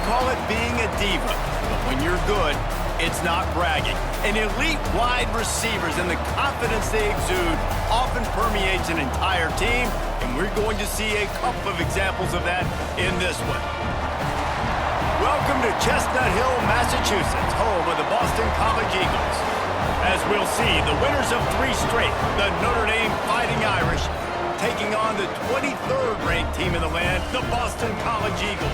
call it being a diva, but when you're good, it's not bragging. An elite wide receivers and the confidence they exude often permeates an entire team, and we're going to see a couple of examples of that in this one. Welcome to Chestnut Hill, Massachusetts, home of the Boston College Eagles. As we'll see, the winners of 3 straight, the Notre Dame Fighting Irish, taking on the 23rd ranked team in the land, the Boston College Eagles.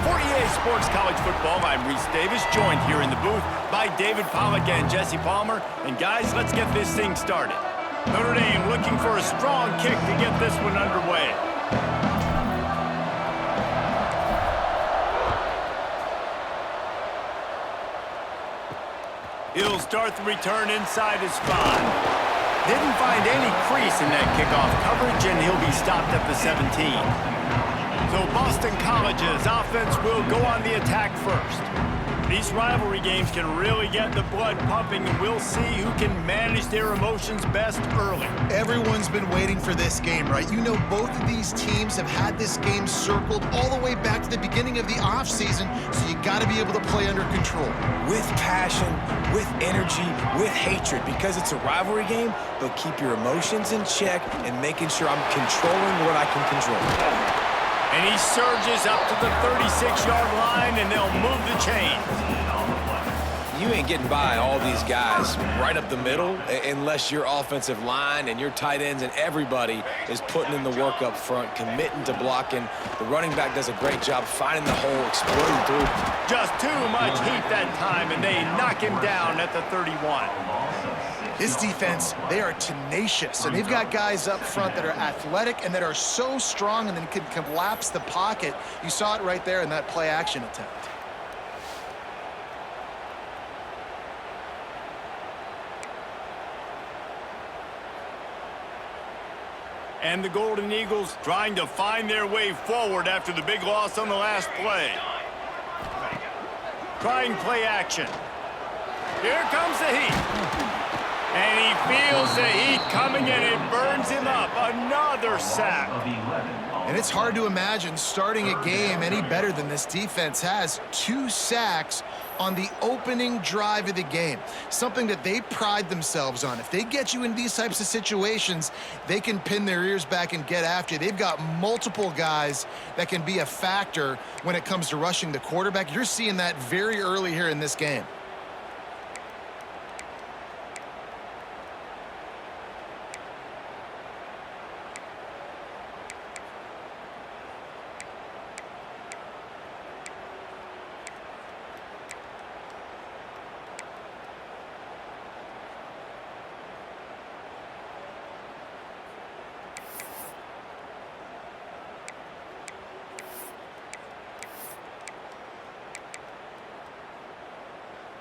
For EA Sports College Football, I'm Reese Davis, joined here in the booth by David Pollack and Jesse Palmer. And guys, let's get this thing started. Notre Dame looking for a strong kick to get this one underway. He'll start the return inside his 5. Didn't find any crease in that kickoff coverage, and he'll be stopped at the 17. So Boston College's offense will go on the attack first. These rivalry games can really get the blood pumping, and we'll see who can manage their emotions best early. Everyone's been waiting for this game, right? You know, both of these teams have had this game circled all the way back to the beginning of the offseason, so you got to be able to play under control. With passion, with energy, with hatred. Because it's a rivalry game, they'll keep your emotions in check and making sure I'm controlling what I can control. And he surges up to the 36-yard line, and they'll move the chains. You ain't getting by all these guys right up the middle unless your offensive line and your tight ends and everybody is putting in the work up front, committing to blocking. The running back does a great job finding the hole, exploding through. Just too much heat that time, and they knock him down at the 31. This defense, they are tenacious, and they've got guys up front that are athletic and that are so strong and then can collapse the pocket. You saw it right there in that play-action attempt. And the Golden Eagles trying to find their way forward after the big loss on the last play. Trying play action. Here comes the heat. And he feels the heat coming, and it burns him up. Another sack. And it's hard to imagine starting a game any better than this defense has. 2 sacks on the opening drive of the game. Something that they pride themselves on. If they get you in these types of situations, they can pin their ears back and get after you. They've got multiple guys that can be a factor when it comes to rushing the quarterback. You're seeing that very early here in this game.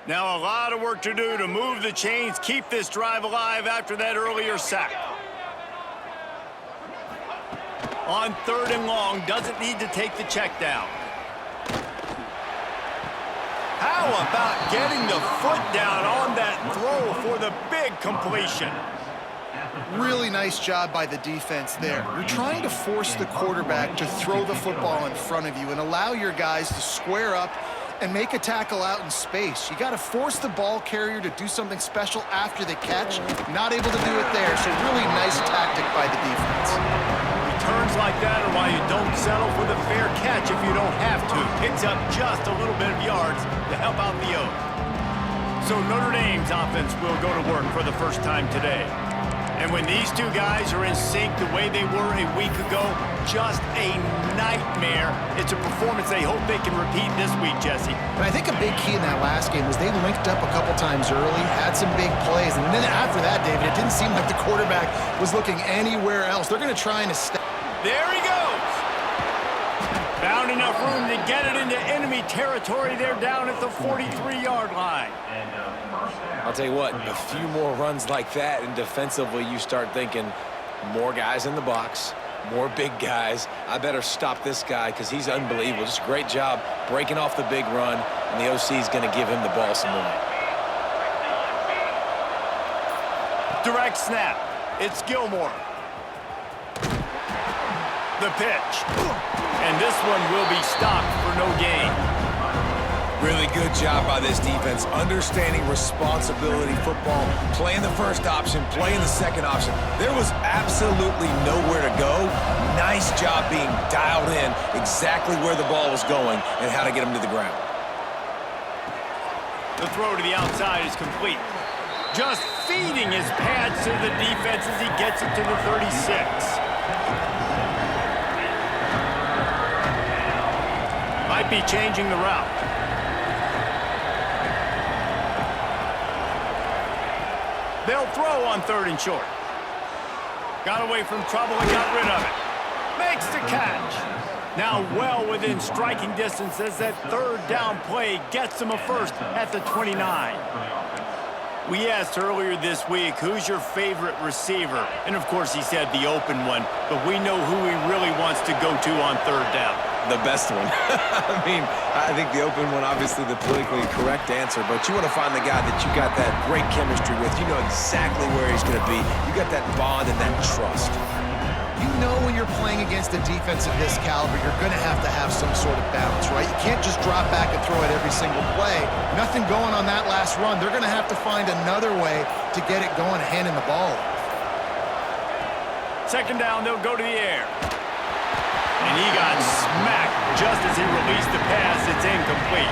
Now a lot of work to do to move the chains, keep this drive alive after that earlier sack. On 3rd and long, doesn't need to take the check down. How about getting the foot down on that throw for the big completion? Really nice job by the defense there. You're trying to force the quarterback to throw the football in front of you and allow your guys to square up and make a tackle out in space. You got to force the ball carrier to do something special after the catch. Not able to do it there, so really nice tactic by the defense. Returns like that are why you don't settle for the fair catch if you don't have to. Picks up just a little bit of yards to help out the Oak. So Notre Dame's offense will go to work for the first time today. And when these two guys are in sync the way they were a week ago, just a nightmare. It's a performance they hope they can repeat this week, Jesse. And I think a big key in that last game was they linked up a couple times early, had some big plays, and then after that, David, it didn't seem like the quarterback was looking anywhere else. They're going to try and establish. There he goes. Found enough room to get it into enemy territory. They're down at the 43-yard line. I'll tell you what, a few more runs like that, and defensively you start thinking more guys in the box, more big guys. I better stop this guy because he's unbelievable. Just a great job breaking off the big run, and the OC is going to give him the ball some more. Direct snap. It's Gilmore. The pitch. And this one will be stopped for no gain. Really good job by this defense, understanding responsibility football, playing the first option, playing the second option. There was absolutely nowhere to go. Nice job being dialed in exactly where the ball was going and how to get him to the ground. The throw to the outside is complete. Just feeding his pads to the defense as he gets it to the 36. Might be changing the route. They'll throw on 3rd and short. Got away from trouble and got rid of it. Makes the catch. Now well within striking distance as that 3rd down play gets them a first at the 29. We asked earlier this week, who's your favorite receiver? And of course he said the open one, but we know who he really wants to go to on 3rd down. The best one. I mean, I think the open one, obviously the politically correct answer, but you want to find the guy that you got that great chemistry with. You know exactly where he's going to be. You got that bond and that trust. You know when you're playing against a defense of this caliber, you're going to have some sort of balance, right? You can't just drop back and throw it every single play. Nothing going on that last run. They're going to have to find another way to get it going, handing the ball. 2nd down, they'll go to the air. And he got smacked just as he released the pass. It's incomplete.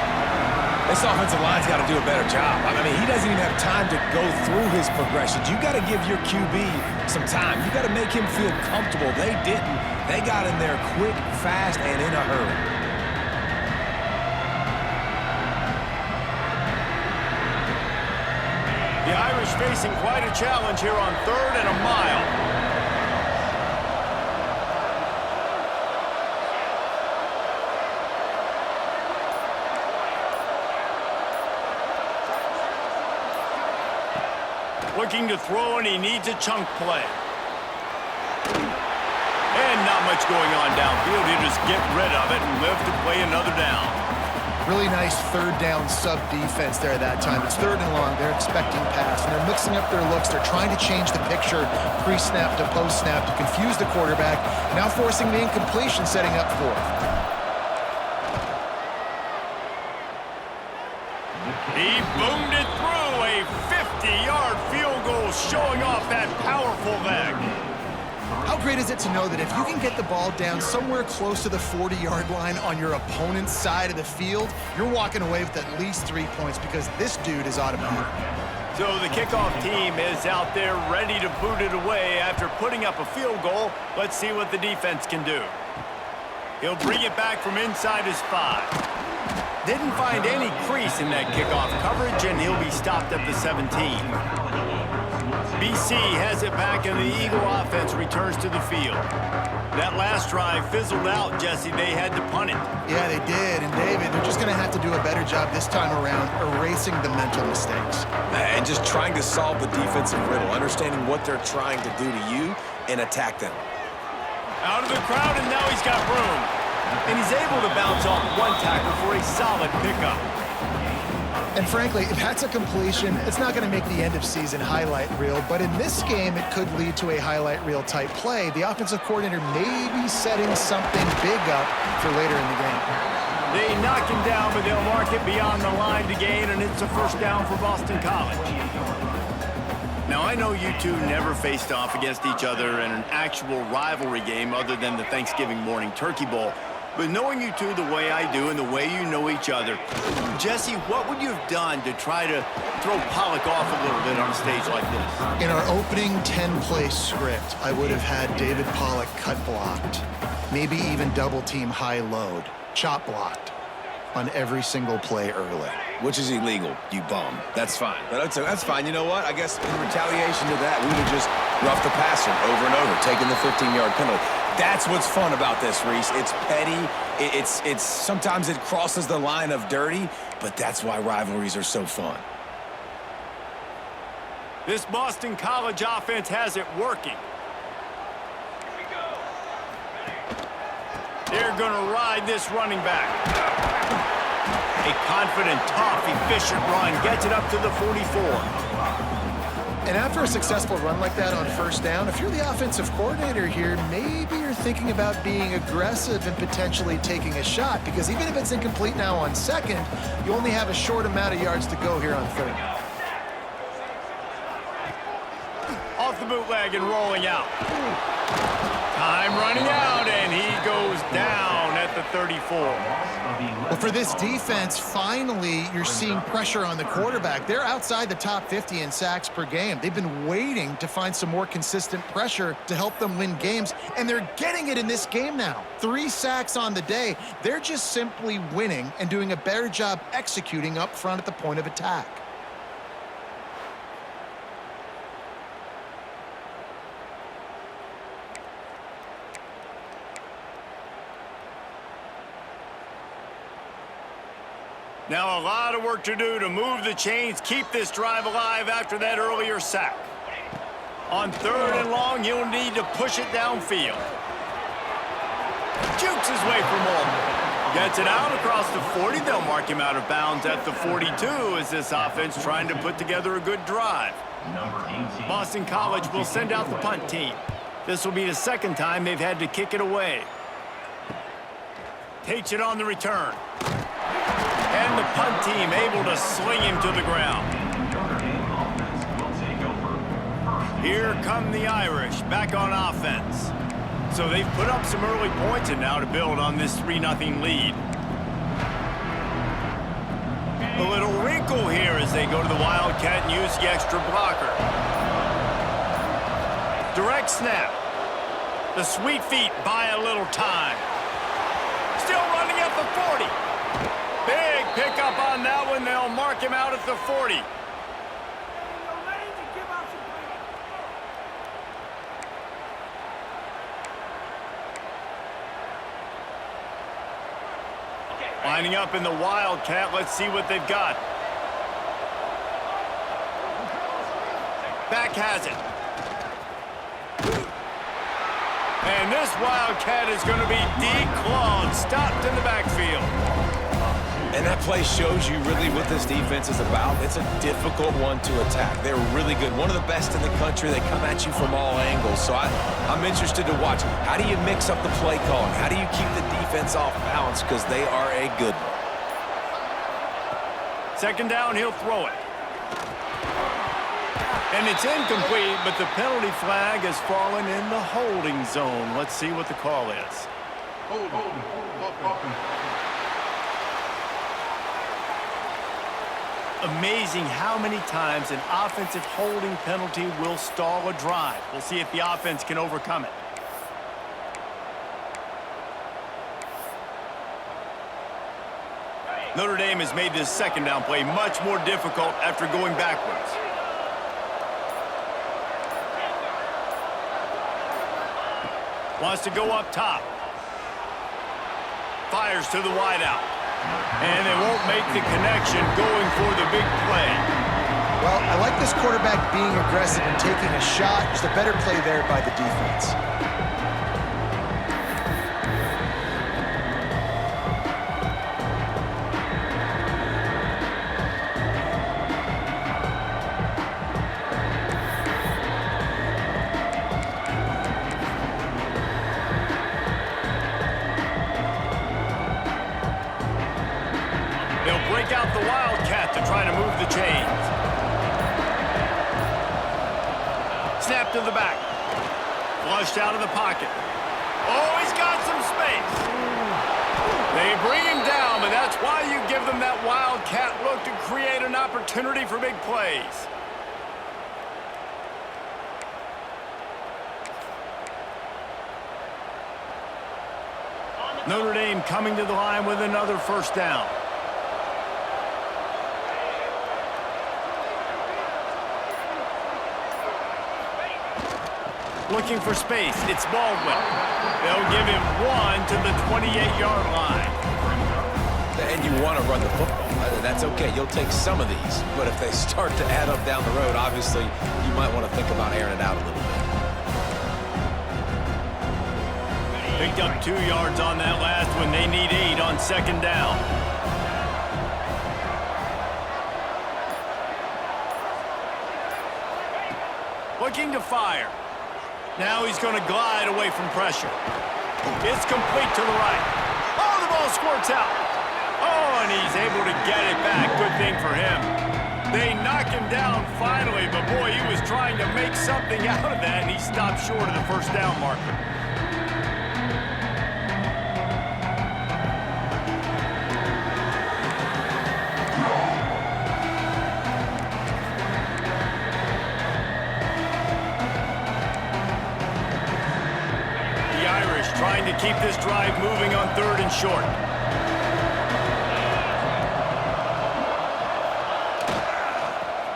This offensive line's got to do a better job. I mean, he doesn't even have time to go through his progressions. You got to give your QB some time. You got to make him feel comfortable. They didn't. They got in there quick, fast, and in a hurry. The Irish facing quite a challenge here on 3rd and a mile. Looking to throw, and he needs a chunk play. And not much going on downfield. He'll just get rid of it and live to play another down. Really nice 3rd down sub defense there that time. It's 3rd and long. They're expecting pass, and they're mixing up their looks. They're trying to change the picture pre-snap to post-snap to confuse the quarterback, now forcing the incompletion, setting up 4th. He boomed it through a 50-yard field goal, showing off that powerful leg. How great is it to know that if you can get the ball down somewhere close to the 40-yard line on your opponent's side of the field, you're walking away with at least 3 points because this dude is automatic. So the kickoff team is out there ready to boot it away after putting up a field goal. Let's see what the defense can do. He'll bring it back from inside his 5. Didn't find any crease in that kickoff coverage, and he'll be stopped at the 17. BC has it back, and the Eagle offense returns to the field. That last drive fizzled out, Jesse. They had to punt it. Yeah, they did. And, David, they're just going to have to do a better job this time around erasing the mental mistakes. And just trying to solve the defensive riddle, understanding what they're trying to do to you and attack them. Out of the crowd, and now he's got room. And he's able to bounce off one tackle for a solid pickup. And frankly, if that's a completion, it's not going to make the end-of-season highlight reel, but in this game, it could lead to a highlight reel type play. The offensive coordinator may be setting something big up for later in the game. They knock him down, but they'll mark it beyond the line to gain, and it's a 1st down for Boston College. Now, I know you two never faced off against each other in an actual rivalry game other than the Thanksgiving morning Turkey Bowl. But knowing you two the way I do and the way you know each other, Jesse, what would you have done to try to throw Pollock off a little bit on a stage like this? In our opening 10-play script, I would have had David Pollock cut blocked, maybe even double-team high load, chop blocked on every single play early. Which is illegal, you bum. That's fine. But that's fine. You know what? I guess in retaliation to that, we would have just roughed the passer over and over, taking the 15-yard penalty. That's what's fun about this, Reese. It's petty. It's sometimes it crosses the line of dirty, but that's why rivalries are so fun. This Boston College offense has it working. They're going to ride this running back. A confident, tough, efficient run gets it up to the 44. And after a successful run like that on first down, if you're the offensive coordinator here, maybe you're thinking about being aggressive and potentially taking a shot, because even if it's incomplete now on second, you only have a short amount of yards to go here on third. Off the bootleg and rolling out. Time running out, and he goes down at the 34. Well, for this defense, finally, you're seeing pressure on the quarterback. They're outside the top 50 in sacks per game. They've been waiting to find some more consistent pressure to help them win games, and they're getting it in this game now. 3 sacks on the day. They're just simply winning and doing a better job executing up front at the point of attack. Now a lot of work to do to move the chains, keep this drive alive after that earlier sack. On third and long, he'll need to push it downfield. Jukes his way for more. Gets it out across the 40. They'll mark him out of bounds at the 42 as this offense trying to put together a good drive. Boston College will send out the punt team. This will be the second time they've had to kick it away. Takes it on the return. And the punt team able to sling him to the ground. Here come the Irish back on offense. So they've put up some early points and now to build on this 3-0 lead. A little wrinkle here as they go to the Wildcat and use the extra blocker. Direct snap. The sweet feet buy a little time. Still running at the 40. Big pickup on that one. They'll mark him out at the 40. Lining up in the Wildcat. Let's see what they've got. Back has it. And this Wildcat is going to be declawed, stopped in the backfield. And that play shows you really what this defense is about. It's a difficult one to attack. They're really good. One of the best in the country. They come at you from all angles. So I'm interested to watch. How do you mix up the play calling? How do you keep the defense off balance? Because they are a good one. Second down, he'll throw it. And it's incomplete, but the penalty flag has fallen in the holding zone. Let's see what the call is. Amazing how many times an offensive holding penalty will stall a drive. We'll see if the offense can overcome it. Notre Dame has made this second down play much more difficult after going backwards. Wants to go up top. Fires to the wideout. And they won't make the connection going for the big play. Well, I like this quarterback being aggressive and taking a shot. Just a better play there by the defense. They'll break out the Wildcat to try to move the chains. Snap to the back. Flushed out of the pocket. Oh, he's got some space. They bring him down, but that's why you give them that Wildcat look to create an opportunity for big plays. Notre Dame coming to the line with another first down. Looking for space. It's Baldwin. They'll give him one to the 28-yard line. And you want to run the football. That's okay. You'll take some of these. But if they start to add up down the road, obviously, you might want to think about airing it out a little bit. Picked up 2 yards on that last one. They need 8 on second down. looking to fire. Now he's going to glide away from pressure. It's complete to the right. Oh, the ball squirts out. Oh, and he's able to get it back. Good thing for him. They knock him down finally, but boy, he was trying to make something out of that, and he stopped short of the first down marker. The Irish trying to keep this drive moving on 3rd and short.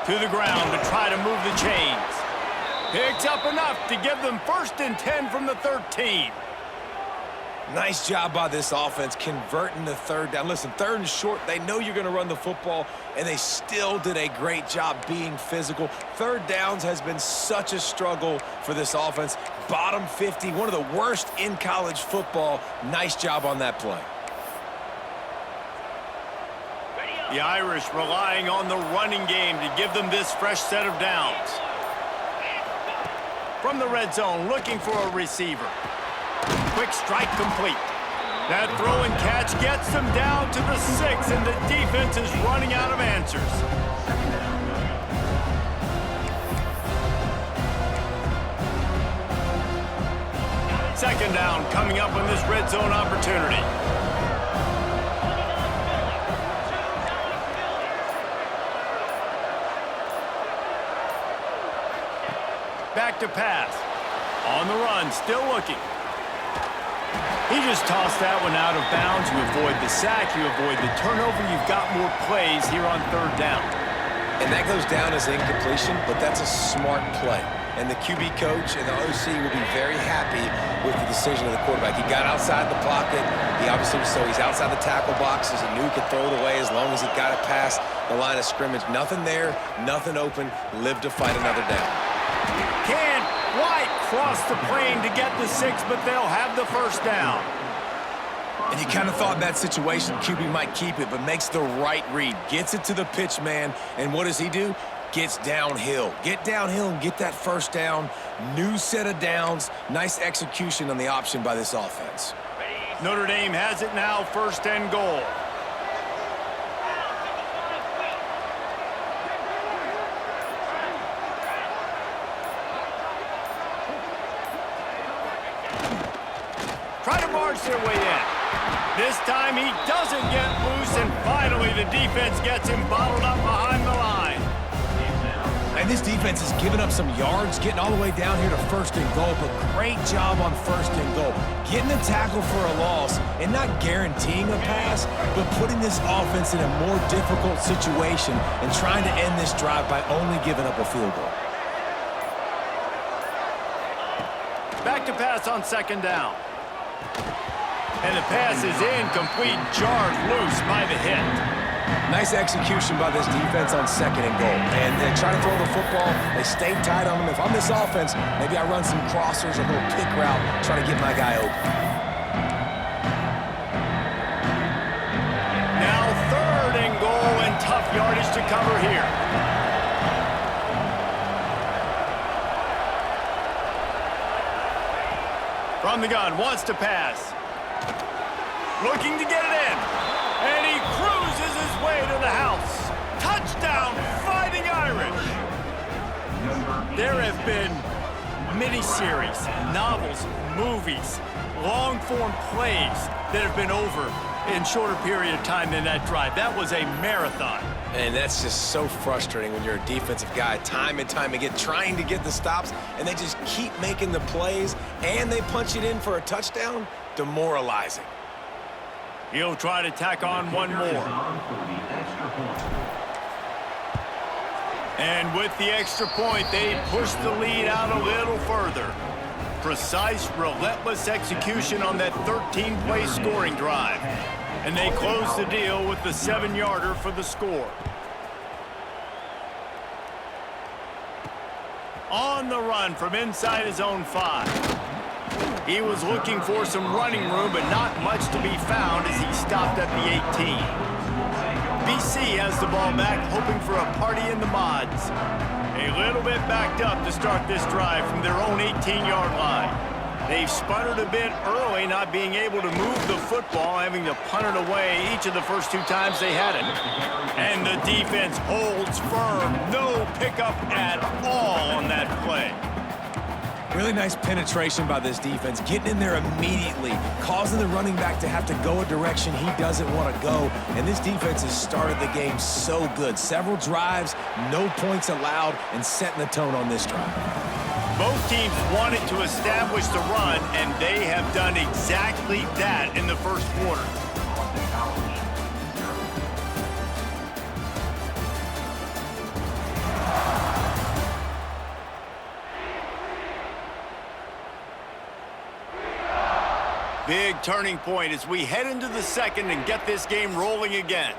To the ground to try to move the chains. Picks up enough to give them 1st and 10 from the 13. Nice job by this offense converting the 3rd down. Listen, 3rd and short, they know you're going to run the football, and they still did a great job being physical. 3rd downs has been such a struggle for this offense. Bottom 50, one of the worst in college football. Nice job on that play. The Irish relying on the running game to give them this fresh set of downs. From the red zone, looking for a receiver. Quick strike complete. That throw and catch gets them down to the 6, and the defense is running out of answers. Second down coming up on this red zone opportunity. Back to pass. On the run, still looking. He just tossed that one out of bounds. You avoid the sack, you avoid the turnover. You've got more plays here on 3rd down. And that goes down as incompletion, but that's a smart play. And the QB coach and the OC will be very happy with the decision of the quarterback. He got outside the pocket. He obviously was so he's outside the tackle boxes. He knew he could throw it away as long as he got it past the line of scrimmage. Nothing there, nothing open. Live to fight another down. Can't quite cross the plane to get the 6, but they'll have the 1st down. And you kind of thought in that situation QB might keep it, but makes the right read. Gets it to the pitch man, and what does he do? Gets downhill. Get downhill and get that 1st down. New set of downs. Nice execution on the option by this offense. Notre Dame has it now, 1st and goal. Try to march their way in. This time he doesn't get loose, and finally the defense gets him bottled up behind the line. And this defense has given up some yards, getting all the way down here to 1st and goal, but great job on 1st and goal. Getting a tackle for a loss and not guaranteeing a pass, but putting this offense in a more difficult situation and trying to end this drive by only giving up a field goal. Back to pass on 2nd down. And the pass is incomplete, jarred loose by the hit. Nice execution by this defense on 2nd and goal. And they try to throw the football. They stay tight on them. If I'm this offense, maybe I run some crossers, a little pick route, try to get my guy open. Now 3rd and goal, and tough yardage to cover here. From the gun, wants to pass. Looking to get it in. And he cruises his way to the house. Touchdown, Fighting Irish. There have been mini-series, novels, movies, long-form plays that have been over in shorter period of time than that drive. That was a marathon. And that's just so frustrating when you're a defensive guy, time and time again, trying to get the stops, and they just keep making the plays, and they punch it in for a touchdown. Demoralizing. He'll try to tack on one more. And with the extra point, they push the lead out a little further. Precise, relentless execution on that 13-play scoring drive. And they close the deal with the 7-yarder for the score. On the run from inside his own 5. He was looking for some running room, but not much to be found as he stopped at the 18. BC Leahy has the ball back, hoping for a party in the mods. A little bit backed up to start this drive from their own 18-yard line. They've sputtered a bit early, not being able to move the football, having to punt it away each of the first 2 times they had it. And the defense holds firm. No pickup at all on that play. Really nice penetration by this defense, getting in there immediately, causing the running back to have to go a direction he doesn't want to go. And this defense has started the game so good. Several drives, no points allowed, and setting the tone on this drive. Both teams wanted to establish the run, and they have done exactly that in the first quarter. Big turning point as we head into the second and get this game rolling again.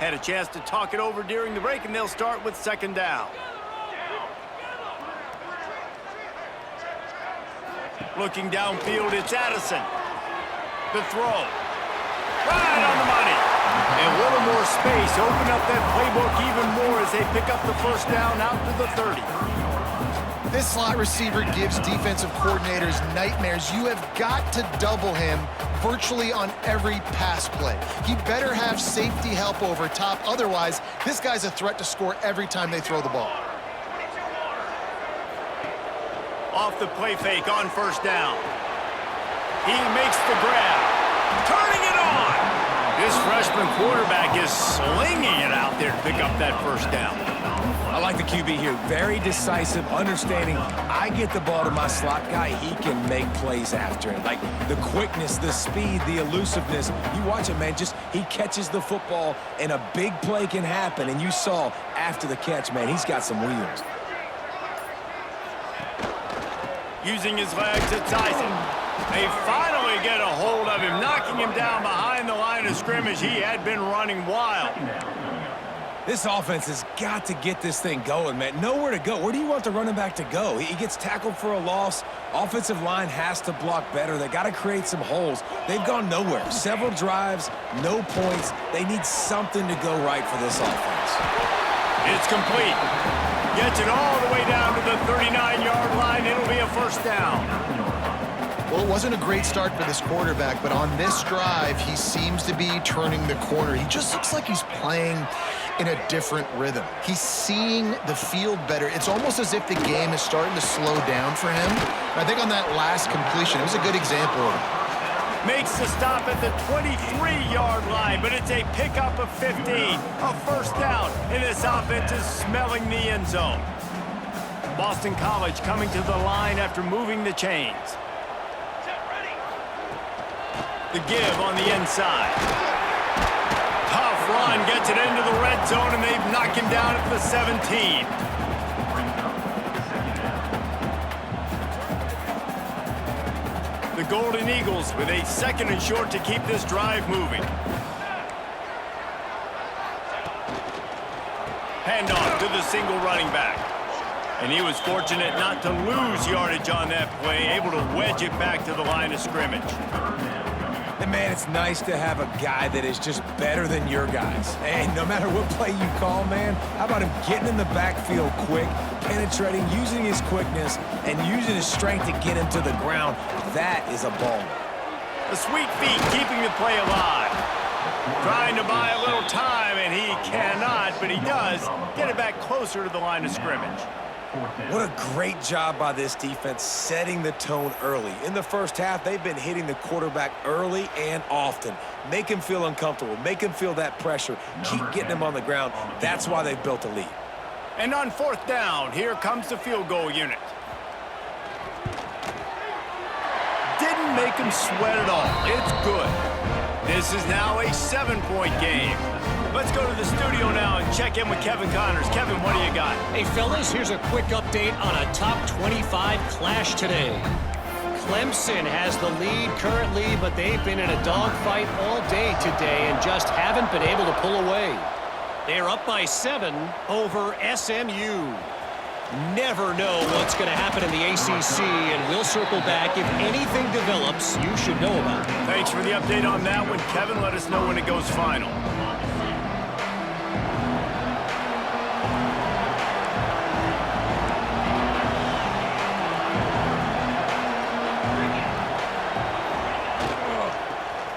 Had a chance to talk it over during the break, and they'll start with second down. Looking downfield, it's Addison. The throw. Right on the money. And a little more space. Open up that playbook even more as they pick up the first down out to the 30. This slot receiver gives defensive coordinators nightmares. You have got to double him virtually on every pass play. He better have safety help over top. Otherwise, this guy's a threat to score every time they throw the ball. Off the play fake on first down. He makes the grab. Turning it on. This freshman quarterback is slinging it out there to pick up that first down. I like the QB here. Very decisive, understanding. I get the ball to my slot guy, he can make plays after it. Like the quickness, the speed, the elusiveness. You watch it, man. Just he catches the football, and a big play can happen. And you saw after the catch, man, he's got some wheels. Using his legs, it's Isaac. They finally get a hold of him, knocking him down behind the line of scrimmage. He had been running wild. This offense has got to get this thing going, man. Nowhere to go. Where do you want the running back to go? He gets tackled for a loss. Offensive line has to block better. They got to create some holes. They've gone nowhere. Several drives, no points. They need something to go right for this offense. It's complete. Gets it all the way down to the 39-yard line. It'll be a first down. Well, it wasn't a great start for this quarterback, but on this drive, he seems to be turning the corner. He just looks like he's playing in a different rhythm. He's seeing the field better. It's almost as if the game is starting to slow down for him. And I think on that last completion, it was a good example of it. Makes the stop at the 23-yard line, but it's a pickup of 15, a first down, and this offense is smelling the end zone. Boston College coming to the line after moving the chains. The give on the inside. Tough run, gets it into the red zone, and they've knocked him down at the 17. The Golden Eagles with a second and short to keep this drive moving. Handoff to the single running back. And he was fortunate not to lose yardage on that play, able to wedge it back to the line of scrimmage. And, man, it's nice to have a guy that is just better than your guys. And no matter what play you call, man, how about him getting in the backfield quick, penetrating, using his quickness, and using his strength to get him to the ground. That is a baller. The sweet feet keeping the play alive. Trying to buy a little time, and he cannot, but he does get it back closer to the line of scrimmage. What a great job by this defense setting the tone early. In the first half, they've been hitting the quarterback early and often. Make him feel uncomfortable. Make him feel that pressure. Keep getting him on the ground. That's why they've built a lead. And on fourth down, here comes the field goal unit. Didn't make him sweat at all. It's good. This is now a 7-point game. Let's go to the studio now and check in with Kevin Connors. Kevin, what do you got? Hey, fellas, here's a quick update on a top 25 clash today. Clemson has the lead currently, but they've been in a dogfight all day today and just haven't been able to pull away. They're up by 7 over SMU. Never know what's going to happen in the ACC, and we'll circle back if anything develops you should know about. Thanks for the update on that one, Kevin. Let us know when it goes final.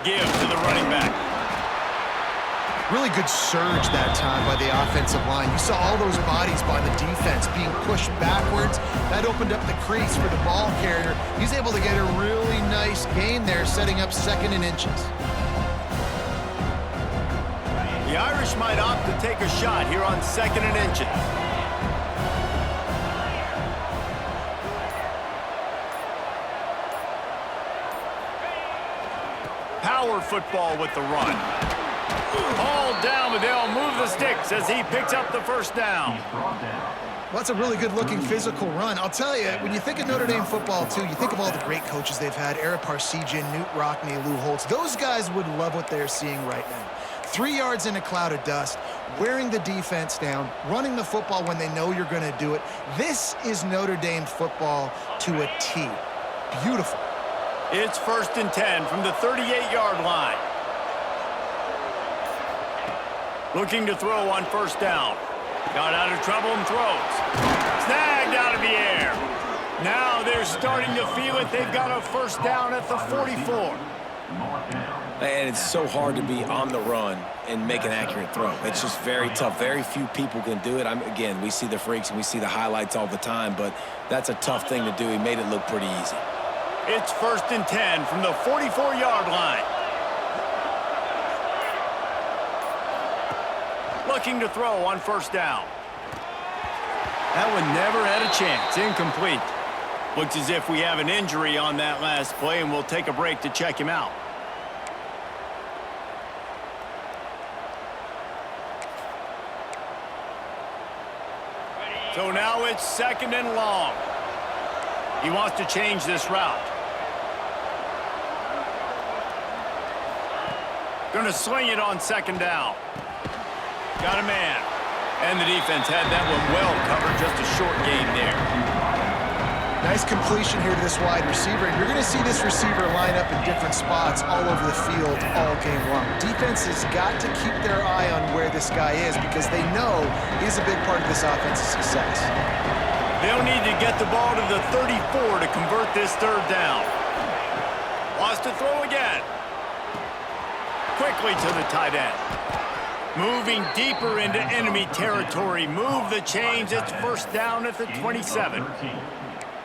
Give to the running back. Really good surge that time by the offensive line. You saw all those bodies by the defense being pushed backwards. That opened up the crease for the ball carrier. He's able to get a really nice gain there, setting up 2nd and inches. The Irish might opt to take a shot here on 2nd and inches. Power football with the run. Ball down, but they'll move the sticks as he picks up the first down. Well, that's a really good-looking physical run. I'll tell you, when you think of Notre Dame football, too, you think of all the great coaches they've had, Eric Parsegian, Newt Rockne, Lou Holtz. Those guys would love what they're seeing right now. 3 yards in a cloud of dust, wearing the defense down, running the football when they know you're going to do it. This is Notre Dame football to a T. Beautiful. It's 1st and 10 from the 38-yard line. Looking to throw on 1st down. Got out of trouble and throws. Snagged out of the air. Now they're starting to feel it. They've got a 1st down at the 44. And it's so hard to be on the run and make an accurate throw. It's just very tough. Very few people can do it. Again, we see the freaks and we see the highlights all the time, but that's a tough thing to do. He made it look pretty easy. It's 1st and 10 from the 44-yard line. Looking to throw on 1st down. That one never had a chance. Incomplete. Looks as if we have an injury on that last play, and we'll take a break to check him out. So now it's 2nd and long. He wants to change this route. Going to sling it on 2nd down. Got a man. And the defense had that one well covered. Just a short gain there. Nice completion here to this wide receiver. And you're going to see this receiver line up in different spots all over the field all game long. Defense has got to keep their eye on where this guy is because they know he's a big part of this offense's success. They'll need to get the ball to the 34 to convert this 3rd down. Wants to throw again. Quickly to the tight end. Moving deeper into enemy territory. Move the chains. It's 1st down at the 27.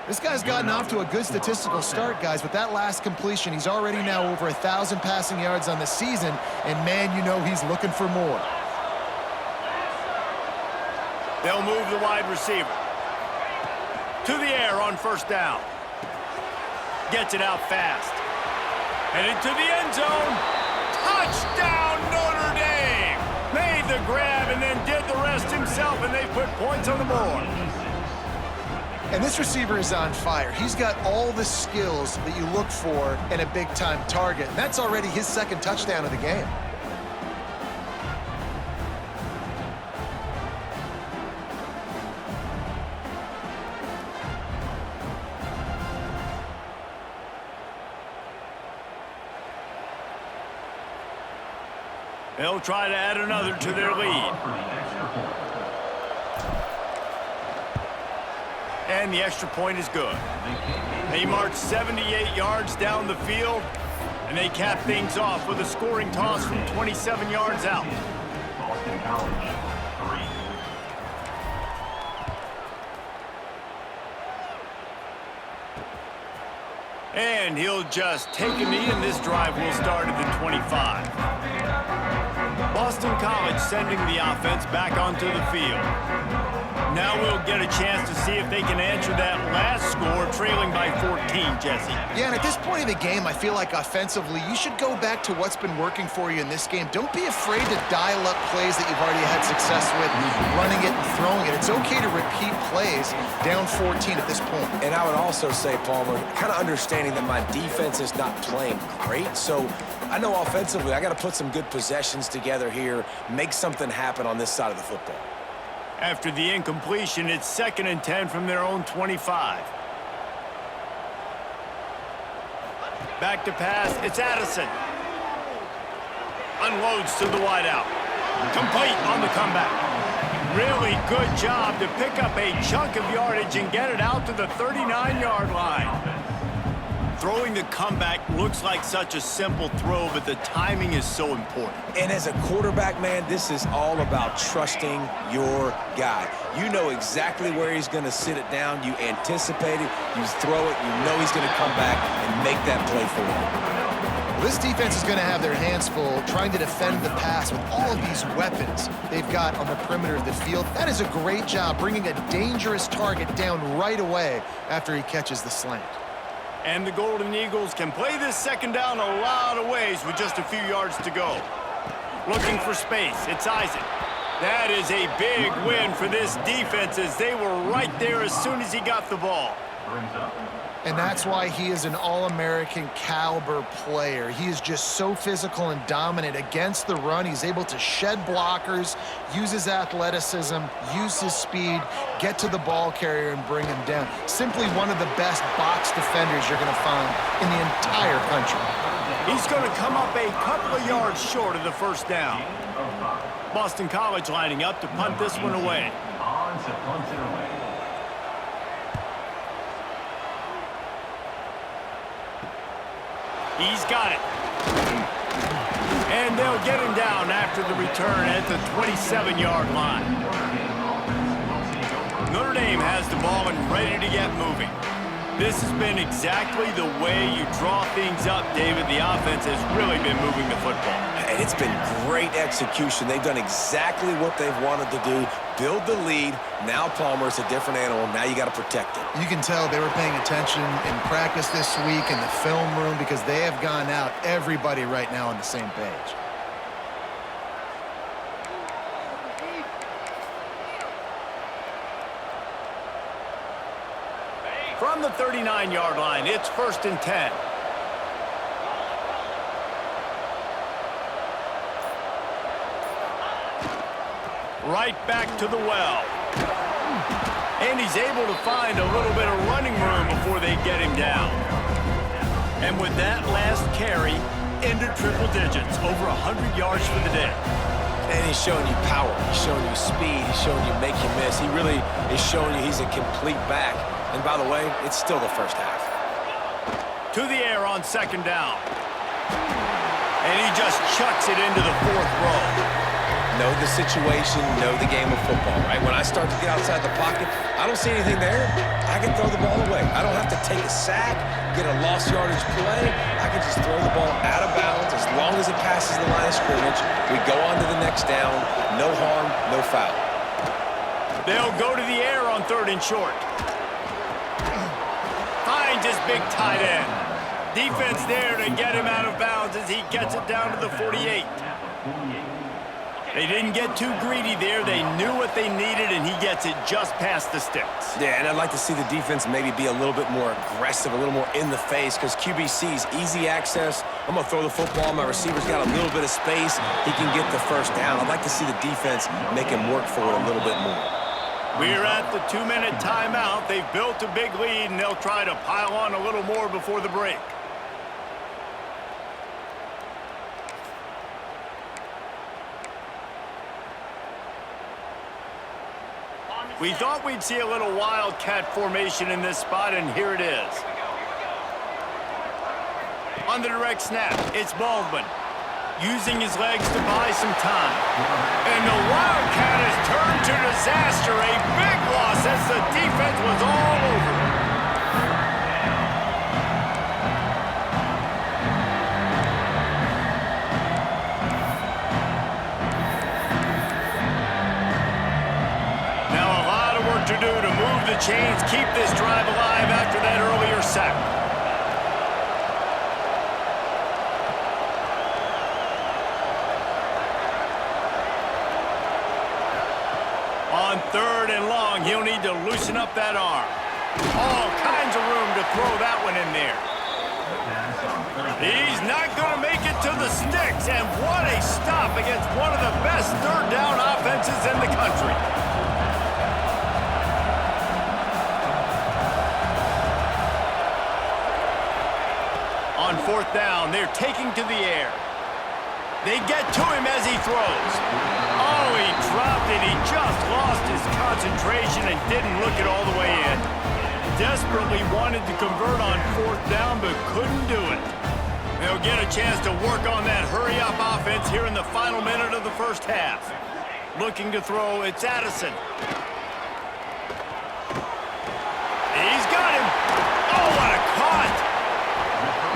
This guy's gotten off to a good statistical start, guys. With that last completion, he's already now over 1,000 passing yards on the season. And, man, you know he's looking for more. They'll move the wide receiver. To the air on 1st down. Gets it out fast. Headed to the end zone. Touchdown, Notre Dame! Made the grab and then did the rest himself, and they put points on the board. And this receiver is on fire. He's got all the skills that you look for in a big-time target. And that's already his 2nd touchdown of the game. They'll try to add another to their lead. And the extra point is good. They march 78 yards down the field, and they cap things off with a scoring toss from 27 yards out. And he'll just take a knee, and this drive will start at the 25. Boston College sending the offense back onto the field. Now we'll get a chance to see if they can answer that last score, trailing by 14, Jesse. Yeah, and at this point in the game, I feel like offensively, you should go back to what's been working for you in this game. Don't be afraid to dial up plays that you've already had success with, running it and throwing it. It's okay to repeat plays down 14 at this point. And I would also say, Palmer, kind of understanding that my defense is not playing great, so I know offensively I got to put some good possessions together here, make something happen on this side of the football. After the incompletion, it's 2nd and 10 from their own 25. Back to pass, it's Addison. Unloads to the wideout. Complete on the comeback. Really good job to pick up a chunk of yardage and get it out to the 39-yard line. Throwing the comeback looks like such a simple throw, but the timing is so important. And as a quarterback, man, this is all about trusting your guy. You know exactly where he's going to sit it down. You anticipate it. You throw it. You know he's going to come back and make that play for you. This defense is going to have their hands full trying to defend the pass with all of these weapons they've got on the perimeter of the field. That is a great job bringing a dangerous target down right away after he catches the slant. And the Golden Eagles can play this 2nd down a lot of ways with just a few yards to go. Looking for space, it's Isaac. That is a big win for this defense as they were right there as soon as he got the ball. And that's why he is an All-American caliber player. He is just so physical and dominant against the run. He's able to shed blockers, use his athleticism, use his speed, get to the ball carrier and bring him down. Simply one of the best box defenders you're going to find in the entire country. He's going to come up a couple of yards short of the 1st down. Boston College lining up to punt this one away. He's got it. And they'll get him down after the return at the 27-yard line. Notre Dame has the ball and ready to get moving. This has been exactly the way you draw things up, David. The offense has really been moving the football. And it's been great execution. They've done exactly what they've wanted to do. Build the lead. Now Palmer's a different animal. Now you got to protect it. You can tell they were paying attention in practice this week in the film room because they have gone out, everybody right now on the same page. From the 39-yard line, it's 1st and 10. Right back to the well. And he's able to find a little bit of running room before they get him down. And with that last carry, into triple digits, over 100 yards for the day. And he's showing you power. He's showing you speed. He's showing you make you miss. He really is showing you he's a complete back. And by the way, it's still the 1st half. To the air on 2nd down. And he just chucks it into the 4th row. Know the situation, know the game of football, right? When I start to get outside the pocket, I don't see anything there. I can throw the ball away. I don't have to take a sack, get a lost yardage play. I can just throw the ball out of bounds. As long as it passes the line of scrimmage, we go on to the next down. No harm, no foul. They'll go to the air on 3rd and short. Finds his big tight end. Defense there to get him out of bounds as he gets it down to the 48. They didn't get too greedy there. They knew what they needed, and he gets it just past the sticks. Yeah, and I'd like to see the defense maybe be a little bit more aggressive, a little more in the face, because QBC's easy access. I'm going to throw the football. My receiver's got a little bit of space. He can get the 1st down. I'd like to see the defense make him work for it a little bit more. We're at the 2-minute timeout. They've built a big lead, and they'll try to pile on a little more before the break. We thought we'd see a little wildcat formation in this spot, and here it is. On the direct snap, it's Baldwin, using his legs to buy some time. And the wildcat has turned to disaster, a big loss as the defense was all over it. To do to move the chains, keep this drive alive after that earlier sack. On 3rd and long, he'll need to loosen up that arm. All kinds of room to throw that one in there. He's not going to make it to the sticks, and what a stop against one of the best 3rd down offenses in the country. On fourth down, they're taking to the air. They get to him as he throws. Oh, he dropped it. He just lost his concentration and didn't look it all the way in. Desperately wanted to convert on fourth down, but couldn't do it. They'll get a chance to work on that hurry-up offense here in the final minute of the first half. Looking to throw, it's Addison. He's got him. Oh, what a caught.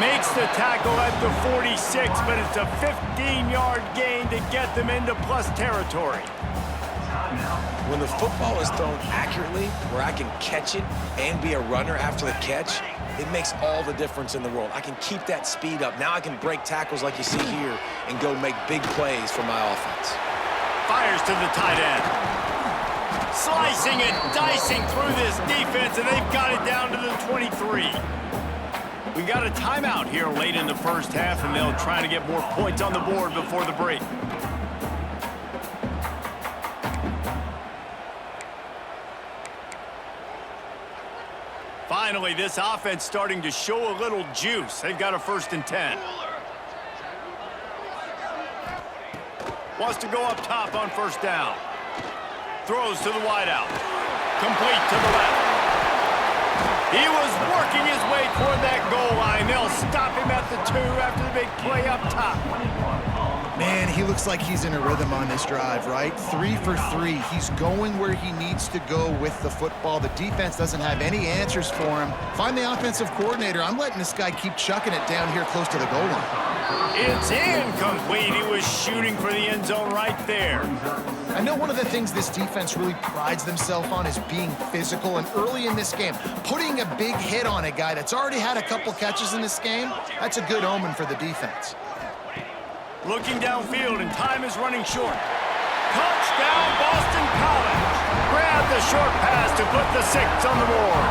Makes the tackle at the 46, but it's a 15-yard gain to get them into plus territory. When the football is thrown accurately, where I can catch it and be a runner after the catch, it makes all the difference in the world. I can keep that speed up. Now I can break tackles like you see here and go make big plays for my offense. Fires to the tight end. Slicing and dicing through this defense, and they've got it down to the 23. We got a timeout here late in the first half, and they'll try to get more points on the board before the break. Finally, this offense starting to show a little juice. They've got a 1st and 10. Wants to go up top on first down. Throws to the wideout. Complete to the left. He was working his way toward that goal line. They'll stop him at the 2 after the big play up top. Man, he looks like he's in a rhythm on this drive, right? 3 for 3. He's going where he needs to go with the football. The defense doesn't have any answers for him. Find the offensive coordinator. I'm letting this guy keep chucking it down here close to the goal line. It's incomplete. He was shooting for the end zone right there. I know one of the things this defense really prides themselves on is being physical, and early in this game, putting a big hit on a guy that's already had a couple catches in this game, that's a good omen for the defense. Looking downfield, and time is running short. Touchdown, Boston College. Grab the short pass to put the 6 on the board.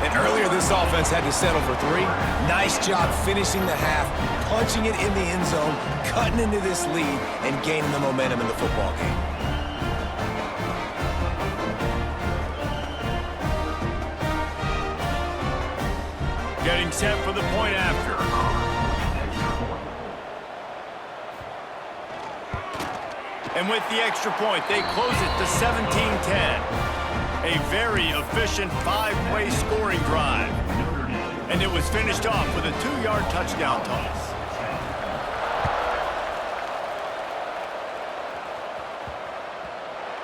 And earlier, this offense had to settle for 3. Nice job finishing the half, punching it in the end zone, cutting into this lead, and gaining the momentum in the football game. Getting set for the point after. And with the extra point, they close it to 17-10. A very efficient 5-play scoring drive. And it was finished off with a 2-yard touchdown toss.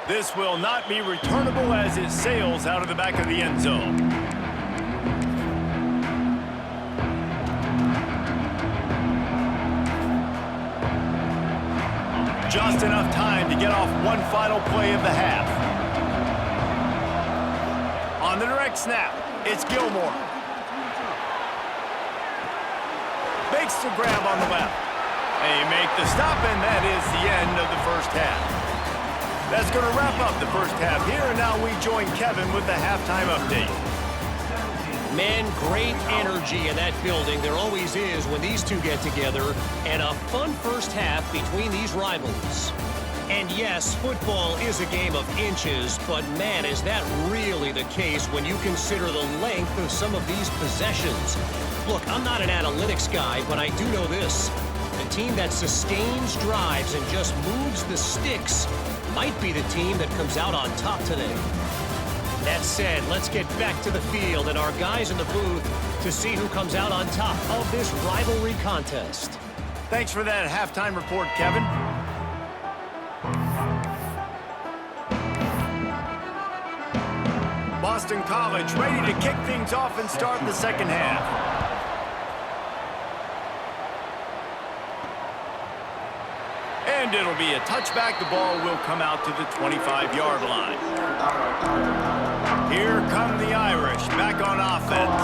This will not be returnable as it sails out of the back of the end zone. Just enough time to get off one final play of the half. On the direct snap, it's Gilmore. Makes the grab on the left. They make the stop, and that is the end of the first half. That's going to wrap up the first half here, and now we join Kevin with the halftime update. Man, great energy in that building. There always is when these two get together, and a fun first half between these rivals. And yes, football is a game of inches, but man, is that really the case when you consider the length of some of these possessions. Look, I'm not an analytics guy, but I do know this. The team that sustains drives and just moves the sticks might be the team that comes out on top today. That said, let's get back to the field and our guys in the booth to see who comes out on top of this rivalry contest. Thanks for that halftime report, Kevin. Boston College ready to kick things off and start the second half. And it'll be a touchback. The ball will come out to the 25-yard line. Here come the Irish back on offense.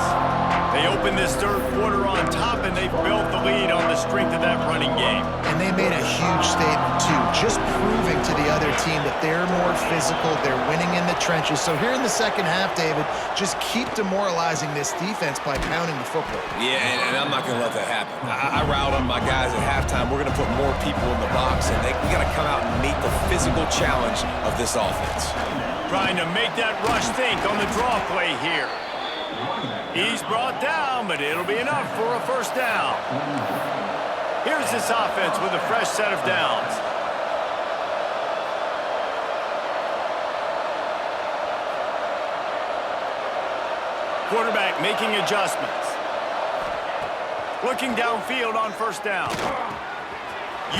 They open this third quarter on top, and they've built the lead on the strength of that running game. And they made a huge statement, too, just proving to the other team that they're more physical, they're winning in the trenches. So here in the second half, David, just keep demoralizing this defense by pounding the football. Yeah, and I'm not going to let that happen. I riled on my guys at halftime. We're going to put more people in the box, and we got to come out and meet the physical challenge of this offense. Trying to make that rush think on the draw play here. He's brought down, but it'll be enough for a first down. Here's this offense with a fresh set of downs. Quarterback making adjustments. Looking downfield on first down.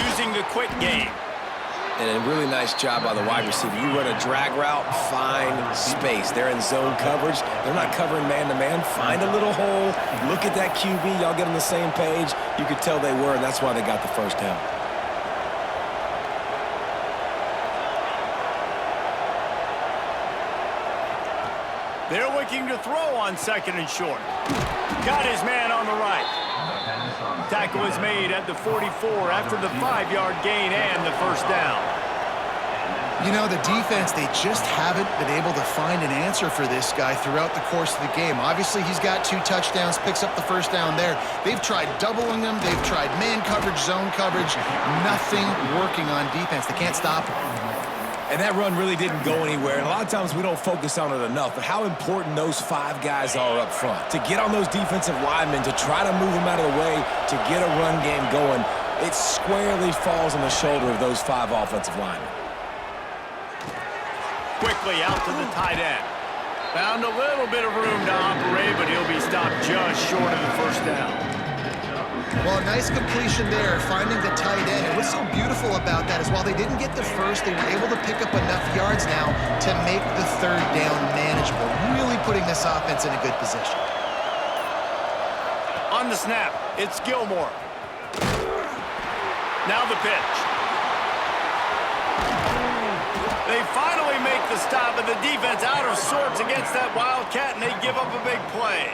Using the quick game. And a really nice job by the wide receiver. You run a drag route, find space. They're in zone coverage. They're not covering man-to-man. Find a little hole. Look at that QB. Y'all get on the same page. You could tell they were, and that's why they got the first down. They're looking to throw on second and short. Got his man on the right. Tackle is made at the 44 after the 5-yard gain and the first down. You know, the defense, they just haven't been able to find an answer for this guy throughout the course of the game. Obviously, he's got 2 touchdowns, picks up the first down there. They've tried doubling him. They've tried man coverage, zone coverage. Nothing working on defense. They can't stop him. And that run really didn't go anywhere. And a lot of times we don't focus on it enough, but how important those 5 guys are up front. To get on those defensive linemen, to try to move them out of the way, to get a run game going, it squarely falls on the shoulder of those 5 offensive linemen. Quickly out to the tight end. Found a little bit of room to operate, but he'll be stopped just short of the first down. Well, a nice completion there, finding the tight end. And what's so beautiful about that is while they didn't get the first, they were able to pick up enough yards now to make the third down manageable, really putting this offense in a good position. On the snap, it's Gilmore. Now the pitch. They finally make the stop, and the defense out of sorts against that Wildcat, and they give up a big play.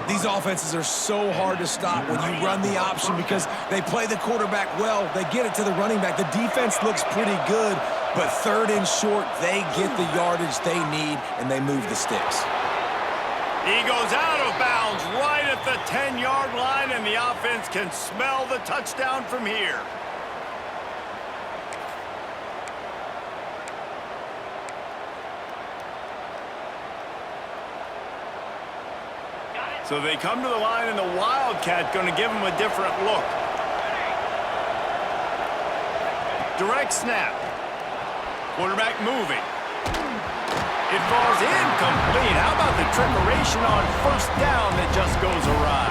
These offenses are so hard to stop when you run the option because they play the quarterback well. They get it to the running back. The defense looks pretty good, but third and short, they get the yardage they need, and they move the sticks. He goes out of bounds right at the 10-yard line, and the offense can smell the touchdown from here. So they come to the line, and the Wildcat going to give them a different look. Direct snap. Quarterback moving. It falls incomplete. How about the trickeration on first down that just goes awry?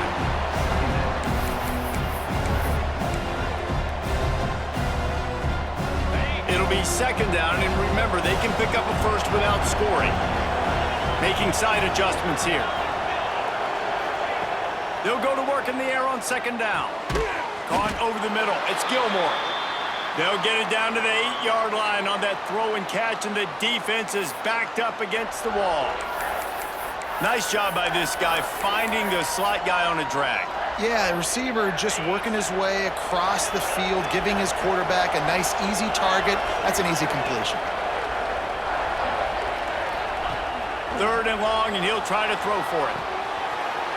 It'll be second down, and remember, they can pick up a first without scoring. Making side adjustments here. They'll go to work in the air on second down. Caught over the middle. It's Gilmore. They'll get it down to the 8-yard line on that throw and catch, and the defense is backed up against the wall. Nice job by this guy finding the slot guy on a drag. Yeah, the receiver just working his way across the field, giving his quarterback a nice, easy target. That's an easy completion. Third and long, and he'll try to throw for it.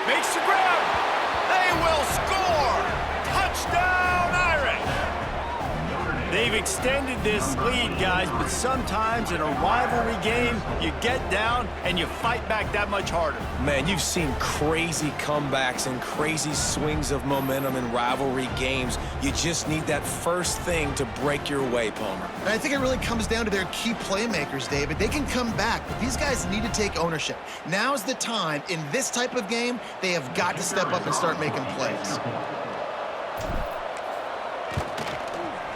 Makes the grab. They will score. Touchdown, Irish. They've extended this lead, guys, but sometimes in a rivalry game, you get down and you fight back that much harder. Man, you've seen crazy comebacks and crazy swings of momentum in rivalry games. You just need that first thing to break your way, Palmer. And I think it really comes down to their key playmakers, David. They can come back, but these guys need to take ownership. Now's the time. In this type of game, they have got to step up and start making plays.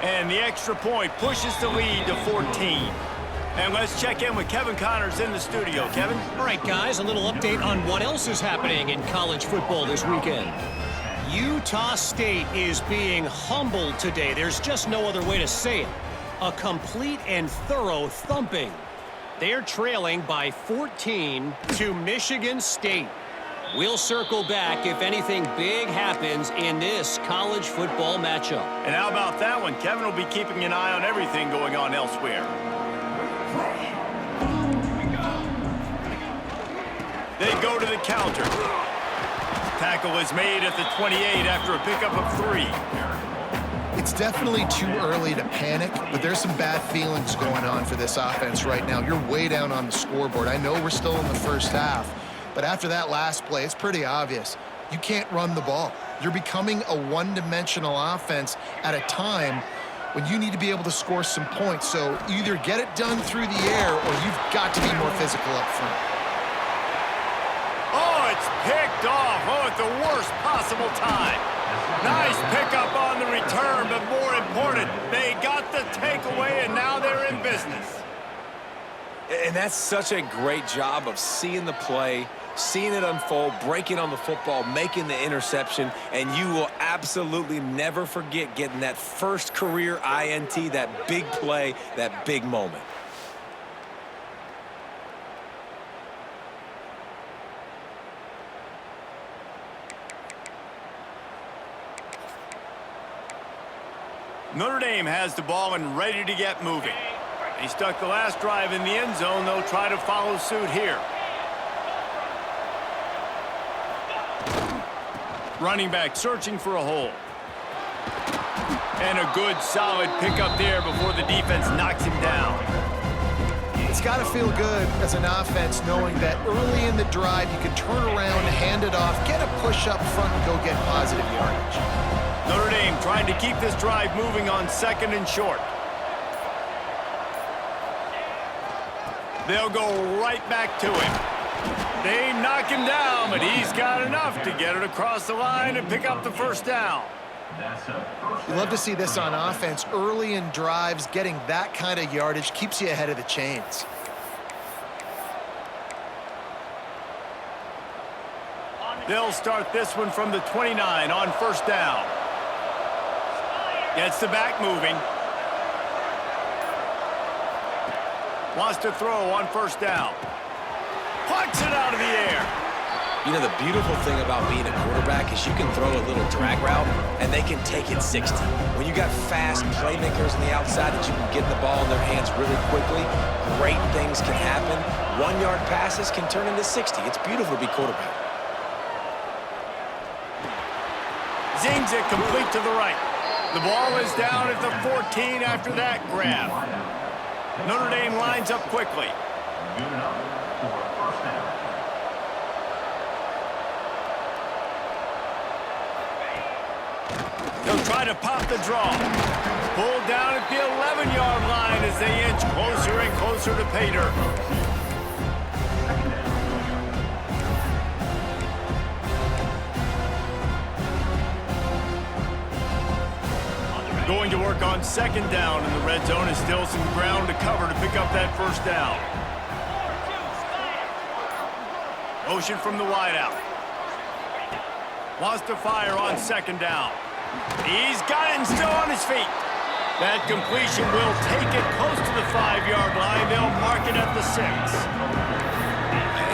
And the extra point pushes the lead to 14. And let's check in with Kevin Connors in the studio. Kevin? All right, guys, a little update on what else is happening in college football this weekend. Utah State is being humbled today. There's just no other way to say it. A complete and thorough thumping. They're trailing by 14 to Michigan State. We'll circle back if anything big happens in this college football matchup. And how about that one? Kevin will be keeping an eye on everything going on elsewhere. They go to the counter. Tackle is made at the 28 after a pickup of 3. It's definitely too early to panic, but there's some bad feelings going on for this offense right now. You're way down on the scoreboard. I know we're still in the first half, But after that last play, it's pretty obvious. You can't run the ball. You're becoming a one-dimensional offense at a time when you need to be able to score some points. So either get it done through the air or you've got to be more physical up front. Oh, it's picked off. Oh, at the worst possible time. Nice pickup on the return, but more important, they got the takeaway, and now they're in business. And that's such a great job of seeing the play, seeing it unfold, breaking on the football, making the interception, and you will absolutely never forget getting that first career INT, that big play, that big moment. Notre Dame has the ball and ready to get moving. He stuck the last drive in the end zone. They'll try to follow suit here. Running back searching for a hole. And a good solid pickup there before the defense knocks him down. It's got to feel good as an offense knowing that early in the drive you can turn around, hand it off, get a push up front, and go get positive yardage. Notre Dame trying to keep this drive moving on 2nd and short. They'll go right back to him. They knock him down, but he's got enough to get it across the line and pick up the first down. You love to see this on offense. Early in drives, getting that kind of yardage keeps you ahead of the chains. They'll start this one from the 29 on 1st down. Gets the back moving. Wants to throw on 1st down. Plucks it out of the air. You know, the beautiful thing about being a quarterback is you can throw a little drag route, and they can take it 60. When you got fast playmakers on the outside that you can get the ball in their hands really quickly, great things can happen. 1-yard passes can turn into 60. It's beautiful to be quarterback. Zings it complete to the right. The ball is down at the 14 after that grab. Notre Dame lines up quickly. They'll try to pop the draw. Pulled down at the 11-yard line as they inch closer and closer to pay dirt. Going to work on 2nd down in the red zone is still some ground to cover to pick up that 1st down. Motion from the wideout. Wants to fire on 2nd down. He's got it and still on his feet. That completion will take it close to the 5-yard line. They'll mark it at the 6.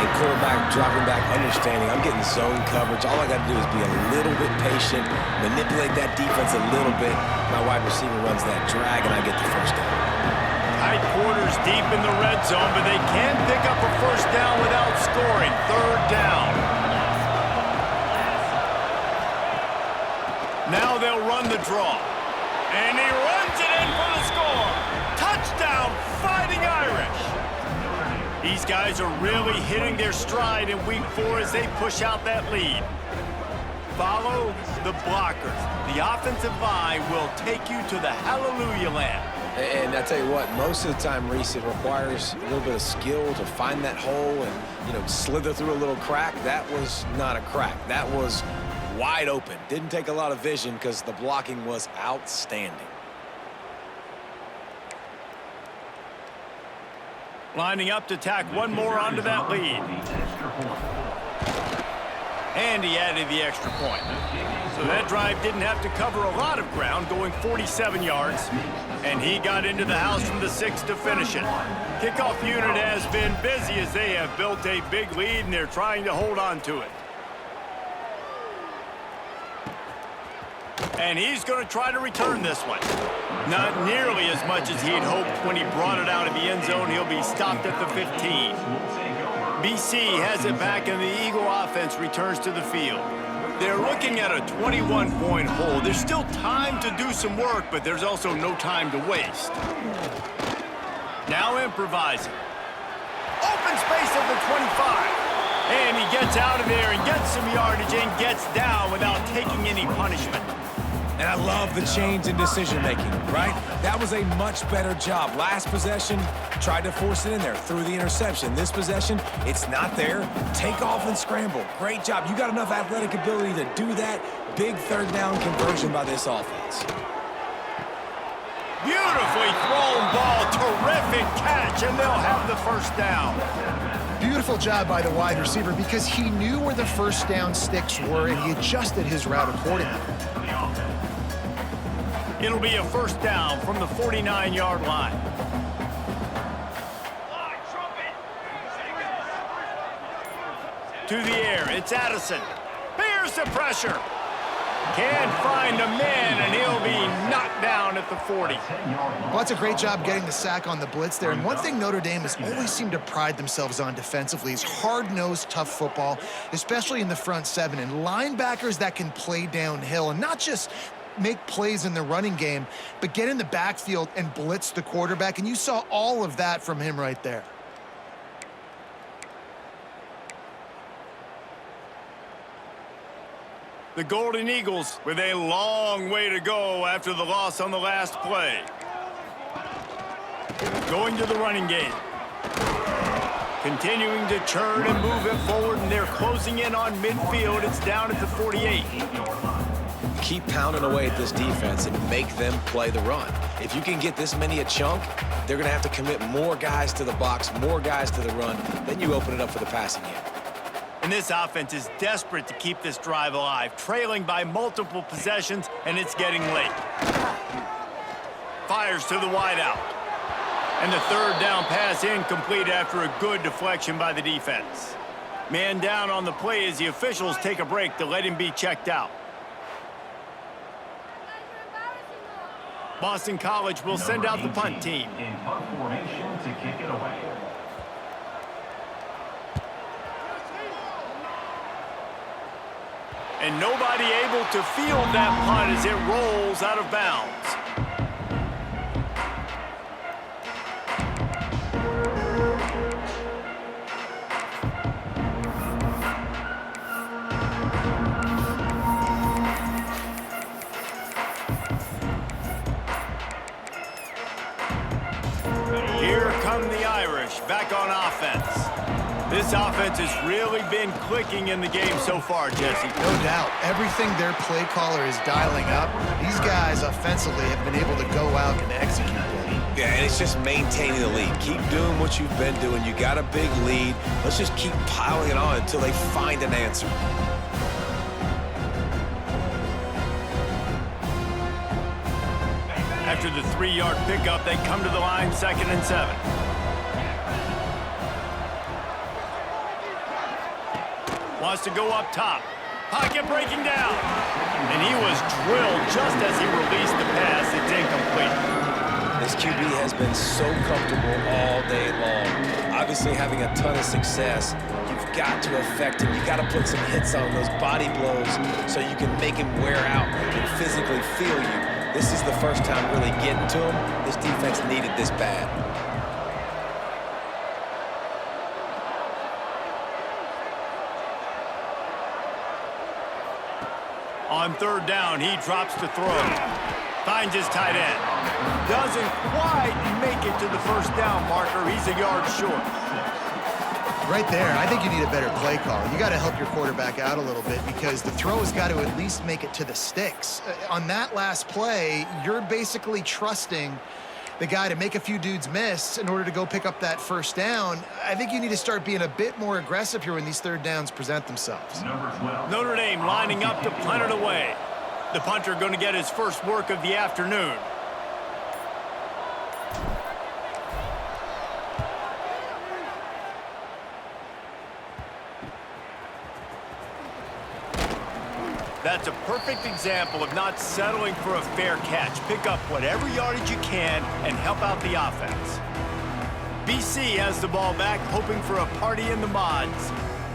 And quarterback dropping back, understanding I'm getting zone coverage. All I got to do is be a little bit patient, manipulate that defense a little bit. My wide receiver runs that drag, and I get the 1st down. Tight quarters deep in the red zone, but they can pick up a 1st down without scoring. 3rd down. Now they'll run the draw. And he runs it in for the score. Touchdown, Fighting Irish. These guys are really hitting their stride in week 4 as they push out that lead. Follow the blockers. The offensive line will take you to the hallelujah land. And I tell you what, most of the time, Reese, it requires a little bit of skill to find that hole and, you know, slither through a little crack. That was not a crack. That was wide open. Didn't take a lot of vision because the blocking was outstanding. Lining up to tack one more onto that lead. And he added the extra point. So that drive didn't have to cover a lot of ground, going 47 yards. And he got into the house from the 6 to finish it. Kickoff unit has been busy as they have built a big lead, and they're trying to hold on to it. And he's going to try to return this one. Not nearly as much as he had hoped when he brought it out of the end zone. He'll be stopped at the 15. BC has it back, and the Eagle offense returns to the field. They're looking at a 21-point hole. There's still time to do some work, but there's also no time to waste. Now improvising. Open space at the 25. And he gets out of there and gets some yardage and gets down without taking any punishment. And I love the change in decision-making, right? That was a much better job. Last possession, tried to force it in there, threw the interception. This possession, it's not there. Take off and scramble. Great job. You got enough athletic ability to do that. Big third down conversion by this offense. Beautifully thrown ball. Terrific catch, and they'll have the first down. Beautiful job by the wide receiver because he knew where the first down sticks were and he adjusted his route accordingly. It'll be a first down from the 49-yard line. To the air, it's Addison. Here's the pressure. Can't find a man, and he'll be knocked down at the 40. Well, that's a great job getting the sack on the blitz there. And one thing Notre Dame has always seemed to pride themselves on defensively is hard-nosed, tough football, especially in the front seven. And linebackers that can play downhill and not just make plays in the running game, but get in the backfield and blitz the quarterback. And you saw all of that from him right there. The Golden Eagles with a long way to go after the loss on the last play. Going to the running game. Continuing to churn and move it forward, and they're closing in on midfield. It's down at the 48. Keep pounding away at this defense and make them play the run. If you can get this many a chunk, they're going to have to commit more guys to the box, more guys to the run. Then you open it up for the passing game. And this offense is desperate to keep this drive alive, trailing by multiple possessions, and it's getting late. Fires to the wideout. And the third down pass incomplete after a good deflection by the defense. Man down on the play as the officials take a break to let him be checked out. Boston College will send out the punt team. In punt formation to kick it away. And nobody able to field that punt as it rolls out of bounds. Here come the Irish back on offense. This offense has really been clicking in the game so far, Jesse. No doubt. Everything their play caller is dialing up, these guys offensively have been able to go out and execute that. Yeah, and it's just maintaining the lead. Keep doing what you've been doing. You got a big lead. Let's just keep piling it on until they find an answer. After the 3-yard pickup, they come to the line, 2nd and 7. Wants to go up top. Pocket breaking down. And he was drilled just as he released the pass. It's incomplete. This QB has been so comfortable all day long. Obviously having a ton of success. You've got to affect him. You got to put some hits on those body blows so you can make him wear out and physically feel you. This is the first time really getting to him. This defense needed this bad. On 3rd down, he drops to throw. Finds his tight end. Doesn't quite make it to the first down marker. He's a yard short. Right there, I think you need a better play call. You got to help your quarterback out a little bit because the throw has got to at least make it to the sticks. On that last play, you're basically trusting the guy to make a few dudes miss in order to go pick up that first down. I think you need to start being a bit more aggressive here when these 3rd downs present themselves. Notre Dame lining up to punt it away. The punter going to get his first work of the afternoon. That's a perfect example of not settling for a fair catch. Pick up whatever yardage you can and help out the offense. BC has the ball back, hoping for a party in the mods.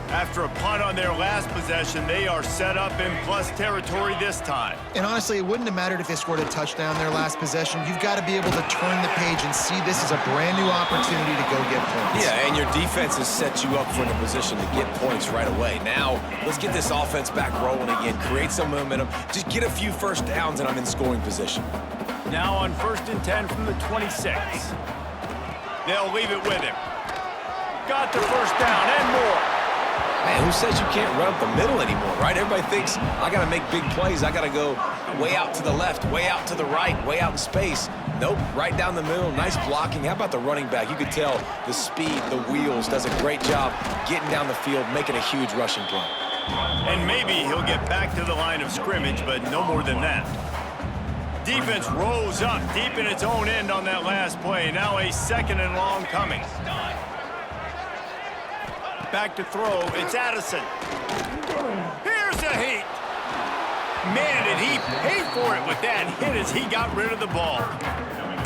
After a punt on their last possession, they are set up in plus territory this time. And honestly, it wouldn't have mattered if they scored a touchdown their last possession. You've got to be able to turn the page and see this as a brand new opportunity to go get points. Yeah, and your defense has set you up for a position to get points right away. Now, let's get this offense back rolling again, create some momentum, just get a few first downs, and I'm in scoring position. Now on 1st and 10 from the 26. They'll leave it with him. Got the first down and more. Man, who says you can't run up the middle anymore, right? Everybody thinks, I got to make big plays. I got to go way out to the left, way out to the right, way out in space. Nope, right down the middle. Nice blocking. How about the running back? You could tell the speed, the wheels, does a great job getting down the field, making a huge rushing play. And maybe he'll get back to the line of scrimmage, but no more than that. Defense rose up deep in its own end on that last play. Now a 2nd and long coming. Back to throw. It's Addison. Here's a heat. Man, did he pay for it with that hit as he got rid of the ball.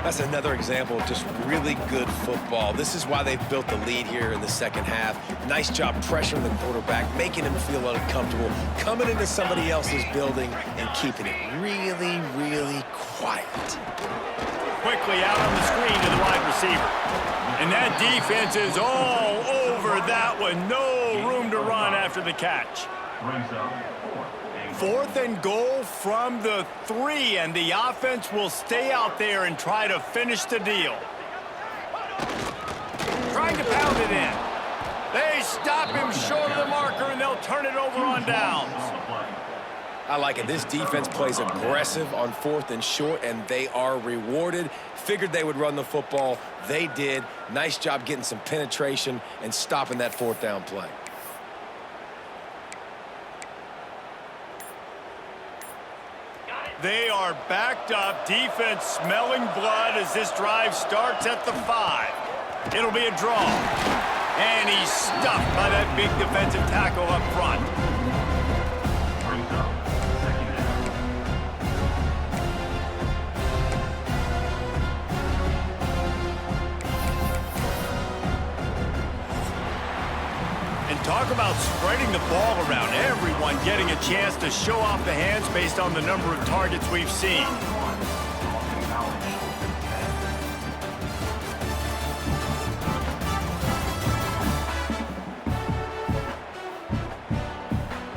That's another example of just really good football. This is why they've built the lead here in the second half. Nice job pressuring the quarterback, making him feel uncomfortable, coming into somebody else's building and keeping it really, really quiet. Quickly out on the screen to the wide receiver. And that defense is all over that one. No room to run after the catch. 4th and goal from the 3, and the offense will stay out there and try to finish the deal. Trying to pound it in. They stop him short of the marker, and they'll turn it over on downs. I like it. This defense plays aggressive on 4th and short, and they are rewarded. Figured they would run the football. They did. Nice job getting some penetration and stopping that 4th down play. They are backed up. Defense smelling blood as this drive starts at the 5. It'll be a draw. And he's stuffed by that big defensive tackle up front. Talk about spreading the ball around. Everyone getting a chance to show off the hands based on the number of targets we've seen.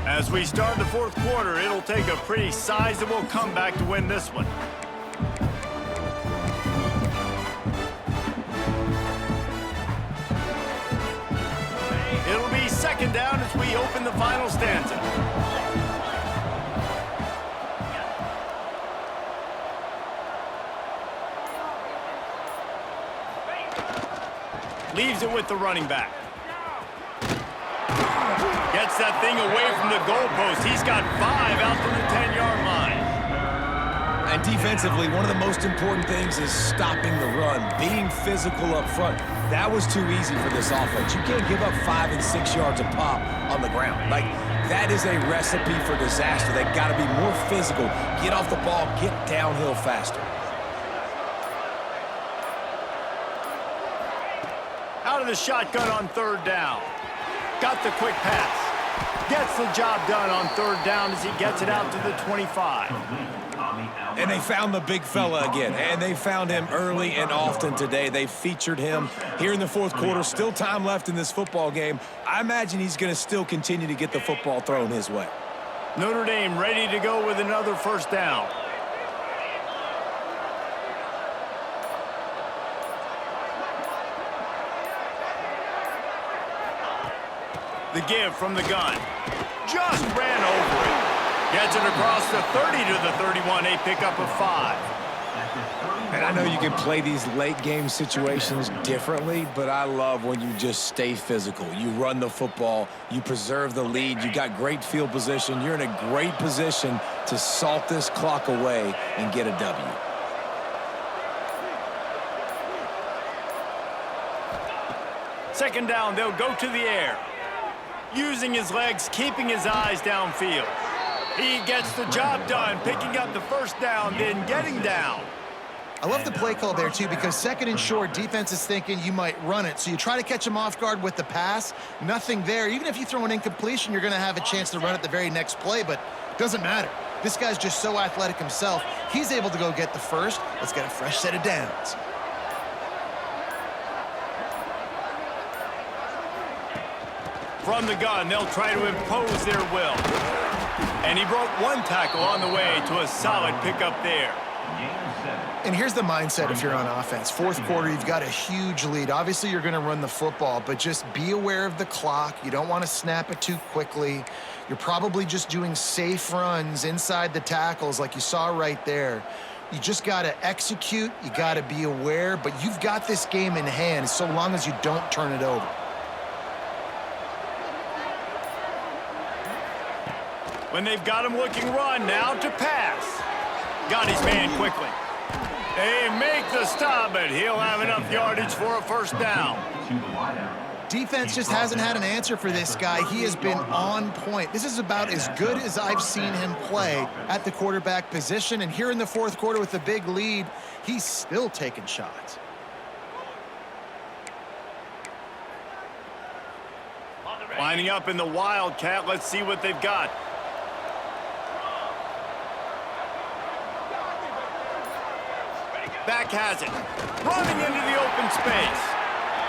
As we start the 4th quarter, it'll take a pretty sizable comeback to win this one. It'll be 2nd down as we open the final stanza. Leaves it with the running back. Gets that thing away from the goalpost. He's got 5 out to the 10-yard line. And defensively, one of the most important things is stopping the run, being physical up front. That was too easy for this offense. You can't give up 5 and 6 yards a pop on the ground. Like, that is a recipe for disaster. They've got to be more physical, get off the ball, get downhill faster. Out of the shotgun on 3rd down. Got the quick pass. Gets the job done on 3rd down as he gets it out to the 25. And they found the big fella again, and they found him early and often today. They featured him here in the 4th quarter. Still time left in this football game. I imagine he's going to still continue to get the football thrown his way. Notre Dame ready to go with another 1st down. The give from the gun. Just ran over it. Gets it across the 30 to the 31, a pickup of 5. And I know you can play these late game situations differently, but I love when you just stay physical. You run the football, you preserve the lead, you got great field position, you're in a great position to salt this clock away and get a W. Second down, they'll go to the air. Using his legs, keeping his eyes downfield. He gets the job done, picking up the 1st down, then getting down. I love the play call there, too, because second and short, defense is thinking you might run it. So you try to catch them off guard with the pass. Nothing there. Even if you throw an incompletion, you're going to have a chance to run it the very next play, but it doesn't matter. This guy's just so athletic himself. He's able to go get the first. Let's get a fresh set of downs. From the gun, they'll try to impose their will. And he broke one tackle on the way to a solid pickup there. And here's the mindset if you're on offense. Fourth quarter, you've got a huge lead. Obviously, you're going to run the football, but just be aware of the clock. You don't want to snap it too quickly. You're probably just doing safe runs inside the tackles like you saw right there. You just got to execute. You got to be aware, but you've got this game in hand so long as you don't turn it over. When they've got him looking run, now to pass. Got his man quickly. They make the stop, but he'll have enough yardage for a first down. Defense just hasn't had an answer for this guy. He has been on point. This is about as good as I've seen him play at the quarterback position. And here in the fourth quarter with the big lead, he's still taking shots. Lining up in the Wildcat, let's see what they've got. Back has it. Running into the open space.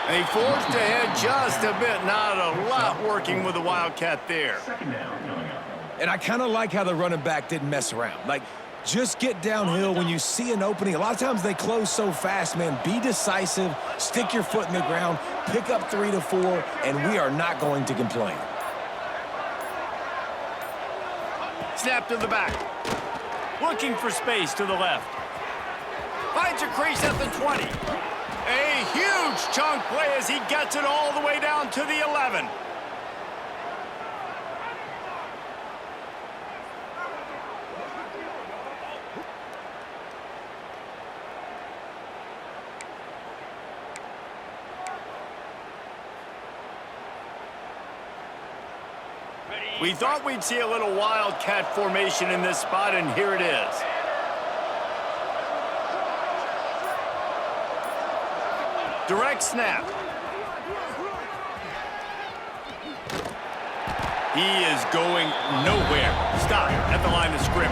They forced ahead just a bit. Not a lot working with the Wildcat there. And I kind of like how the running back didn't mess around. Like, just get downhill when you see an opening. A lot of times they close so fast, man. Be decisive. Stick your foot in the ground. Pick up 3 to 4, and we are not going to complain. Snap to the back. Looking for space to the left. Finds a crease at the 20. A huge chunk play as he gets it all the way down to the 11. We thought we'd see a little Wildcat formation in this spot, and here it is. Direct snap. He is going nowhere. Stop at the line of scrimmage.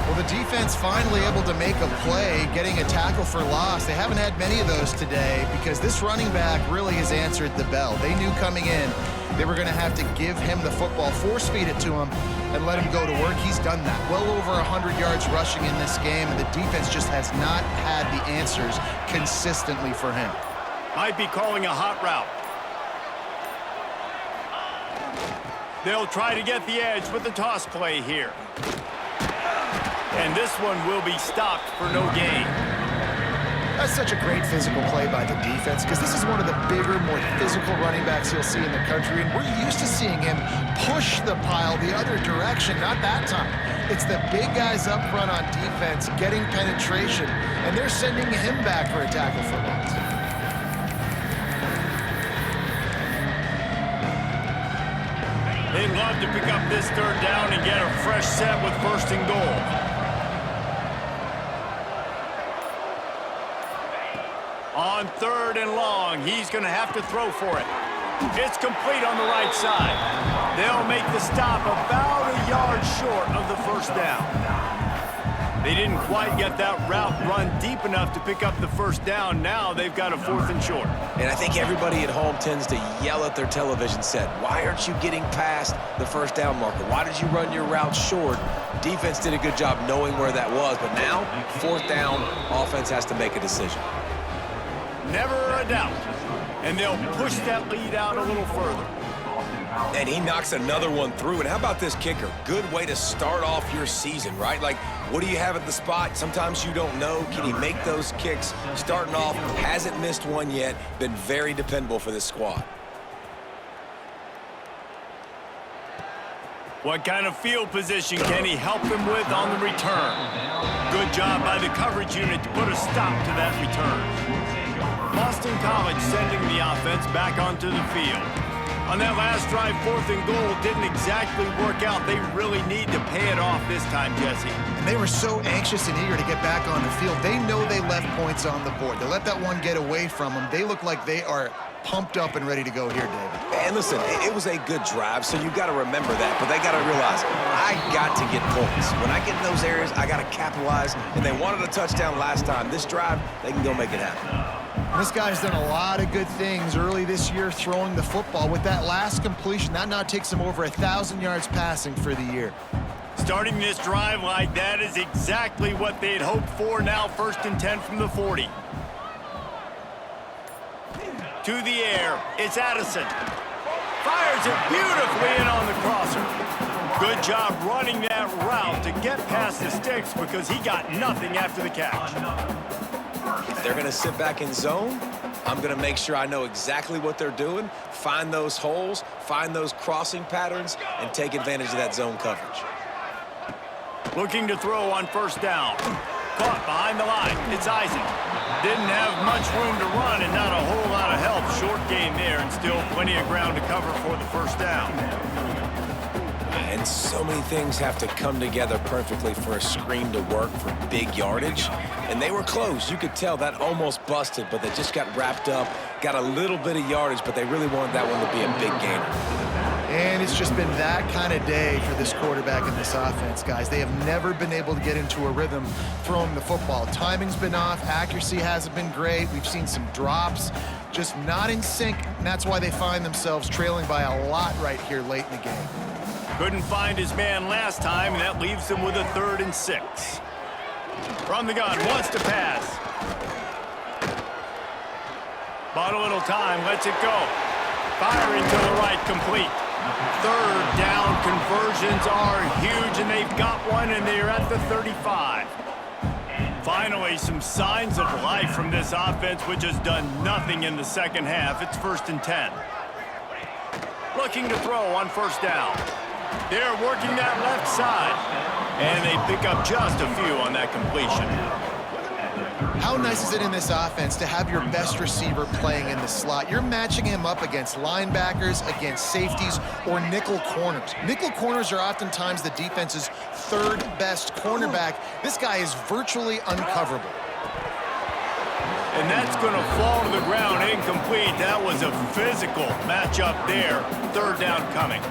Well, the defense finally able to make a play, getting a tackle for loss. They haven't had many of those today because this running back really has answered the bell. They knew coming in they were going to have to give him the football, force-feed it to him, and let him go to work. He's done that. Well over 100 yards rushing in this game, and the defense just has not had the answers consistently for him. Might be calling a hot route. They'll try to get the edge with the toss play here. And this one will be stopped for no gain. That's such a great physical play by the defense because this is one of the bigger, more physical running backs you'll see in the country, and we're used to seeing him push the pile the other direction. Not that time. It's the big guys up front on defense getting penetration, and they're sending him back for a tackle for loss. They'd love to pick up this third down and get a fresh set with first and goal. On third and long, he's going to have to throw for it. It's complete on the right side. They'll make the stop about a yard short of the first down. They didn't quite get that route run deep enough to pick up the first down. Now they've got a 4th and short. And I think everybody at home tends to yell at their television set, why aren't you getting past the first down marker? Why did you run your route short? Defense did a good job knowing where that was, but now, 4th down, offense has to make a decision. Never a doubt. And they'll push that lead out a little further. And he knocks another one through. And how about this kicker? Good way to start off your season, right? Like, what do you have at the spot? Sometimes you don't know. Can he make those kicks? Starting off, hasn't missed one yet. Been very dependable for this squad. What kind of field position can he help them with on the return? Good job by the coverage unit to put a stop to that return. Boston College sending the offense back onto the field. On that last drive, 4th and goal didn't exactly work out. They really need to pay it off this time, Jesse. And they were so anxious and eager to get back on the field. They know they left points on the board. They let that one get away from them. They look like they are pumped up and ready to go here, David. And listen, it was a good drive, so you got to remember that. But they got to realize, I got to get points. When I get in those areas, I got to capitalize. And they wanted a touchdown last time. This drive, they can go make it happen. This guy's done a lot of good things early this year throwing the football. With that last completion, that now takes him over 1,000 yards passing for the year. Starting this drive like that is exactly what they'd hoped for. Now 1st and 10 from the 40. To the air, it's Addison. Fires it beautifully in on the crosser. Good job running that route to get past the sticks because he got nothing after the catch. If they're going to sit back in zone, I'm going to make sure I know exactly what they're doing, find those holes, find those crossing patterns, and take advantage of that zone coverage. Looking to throw on 1st down. Caught behind the line. It's Eisen. Didn't have much room to run and not a whole lot of help. Short gain there and still plenty of ground to cover for the 1st down. And so many things have to come together perfectly for a screen to work for big yardage. And they were close. You could tell that almost busted, but they just got wrapped up, got a little bit of yardage, but they really wanted that one to be a big gainer. And it's just been that kind of day for this quarterback in this offense, guys. They have never been able to get into a rhythm throwing the football. Timing's been off. Accuracy hasn't been great. We've seen some drops, just not in sync, and that's why they find themselves trailing by a lot right here late in the game. Couldn't find his man last time, and that leaves him with a 3rd and 6. From the gun, wants to pass. Bought a little time, lets it go. Firing to the right, complete. 3rd down conversions are huge, and they've got one, and they're at the 35. Finally, some signs of life from this offense, which has done nothing in the 2nd half. It's 1st and 10. Looking to throw on 1st down. They're working that left side, and they pick up just a few on that completion. How nice is it in this offense to have your best receiver playing in the slot? You're matching him up against linebackers, against safeties, or nickel corners. Nickel corners are oftentimes the defense's 3rd best cornerback. This guy is virtually uncoverable. And that's going to fall to the ground incomplete. That was a physical matchup there. 3rd down coming.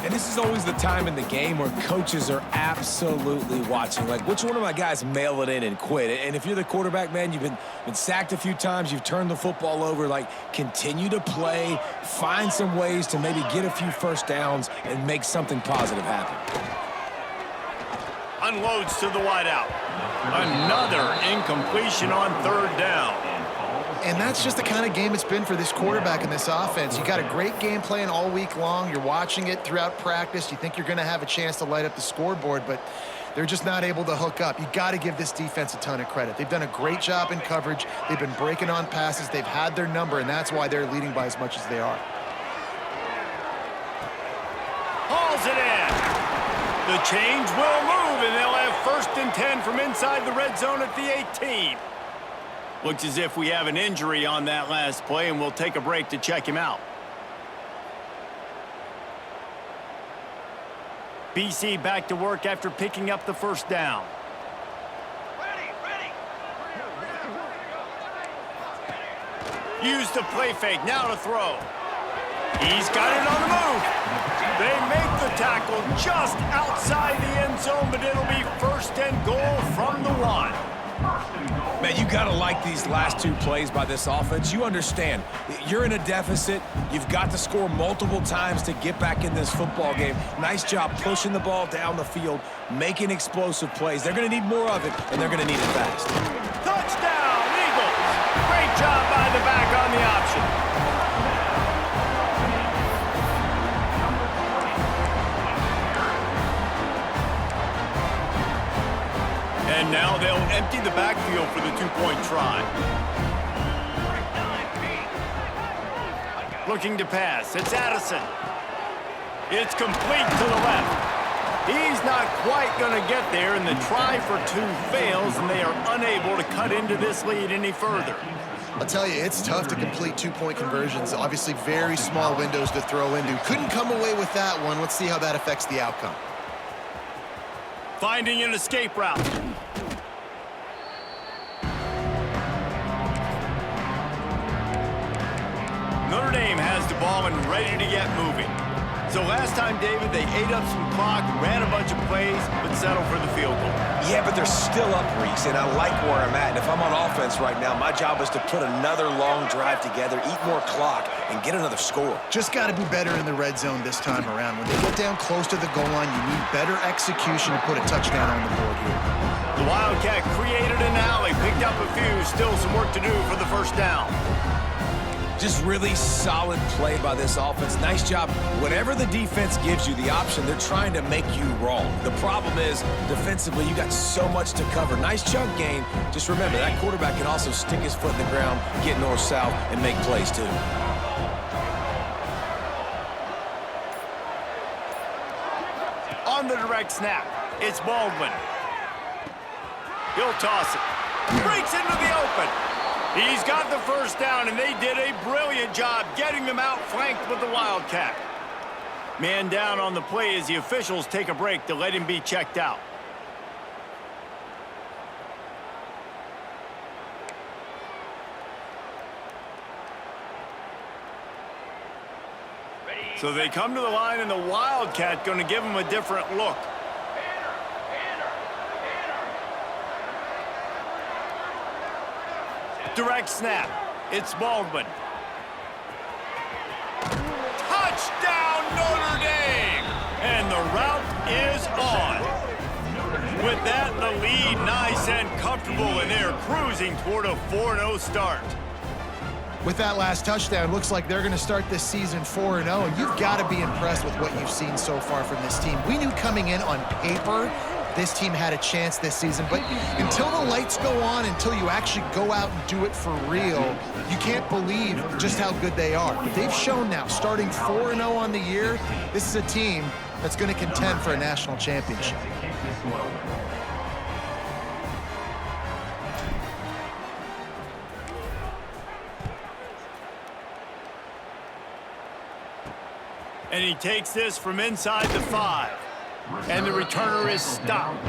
And this is always the time in the game where coaches are absolutely watching. Like, which one of my guys mail it in and quit? And if you're the quarterback, man, you've been sacked a few times, you've turned the football over, like, continue to play, find some ways to maybe get a few 1st downs and make something positive happen. Unloads to the wideout. Another incompletion on 3rd down. And that's just the kind of game it's been for this quarterback in this offense. You got a great game plan all week long. You're watching it throughout practice. You think you're going to have a chance to light up the scoreboard, but they're just not able to hook up. You got to give this defense a ton of credit. They've done a great job in coverage. They've been breaking on passes. They've had their number, and that's why they're leading by as much as they are. Hauls it in. The change will move, and they'll have 1st and 10 from inside the red zone at the 18. Looks as if we have an injury on that last play, and we'll take a break to check him out. BC back to work after picking up the 1st down. Use the play fake, now to throw. He's got it on the move. They make the tackle just outside the end zone, but it'll be 1st and goal from the 1. Man, you got to like these last 2 plays by this offense. You understand, you're in a deficit. You've got to score multiple times to get back in this football game. Nice job pushing the ball down the field, making explosive plays. They're going to need more of it, and they're going to need it fast. Touchdown, Eagles! Great job by the back on the option. And now they'll empty the backfield for the 2-point try. Looking to pass. It's Addison. It's complete to the left. He's not quite going to get there, and the try for 2 fails, and they are unable to cut into this lead any further. I'll tell you, it's tough to complete two-point conversions. Obviously, very small windows to throw into. Couldn't come away with that one. Let's see how that affects the outcome. Finding an escape route. Notre Dame has the ball and ready to get moving. So last time, David, they ate up some clock, ran a bunch of plays, but settled for the field goal. Yeah, but they're still up, Reese, and I like where I'm at. And if I'm on offense right now, my job is to put another long drive together, eat more clock, and get another score. Just got to be better in the red zone this time around. When they get down close to the goal line, you need better execution to put a touchdown on the board here. The Wildcat created an alley, picked up a few, still some work to do for the first down. Just really solid play by this offense. Nice job. Whatever the defense gives you the option, they're trying to make you wrong. The problem is, defensively, you got so much to cover. Nice chunk gain. Just remember, that quarterback can also stick his foot in the ground, get north-south, and make plays too. On the direct snap, it's Baldwin. He'll toss it. Breaks into the open. He's got the first down, and they did a brilliant job getting them out flanked with the Wildcat. Man down on the play as the officials take a break to let him be checked out. So they come to the line, and the Wildcat going to give them a different look. Direct snap. It's Baldwin. Touchdown, Notre Dame! And the route is on. With that, the lead nice and comfortable, and they're cruising toward a 4-0 start. With that last touchdown, looks like they're going to start this season 4-0, and you've got to be impressed with what you've seen so far from this team. We knew coming in on paper this team had a chance this season, but until the lights go on, until you actually go out and do it for real, you can't believe just how good they are. But they've shown now, starting 4-0 on the year, this is a team that's going to contend for a national championship. And he takes this from inside the 5. And the returner is stopped.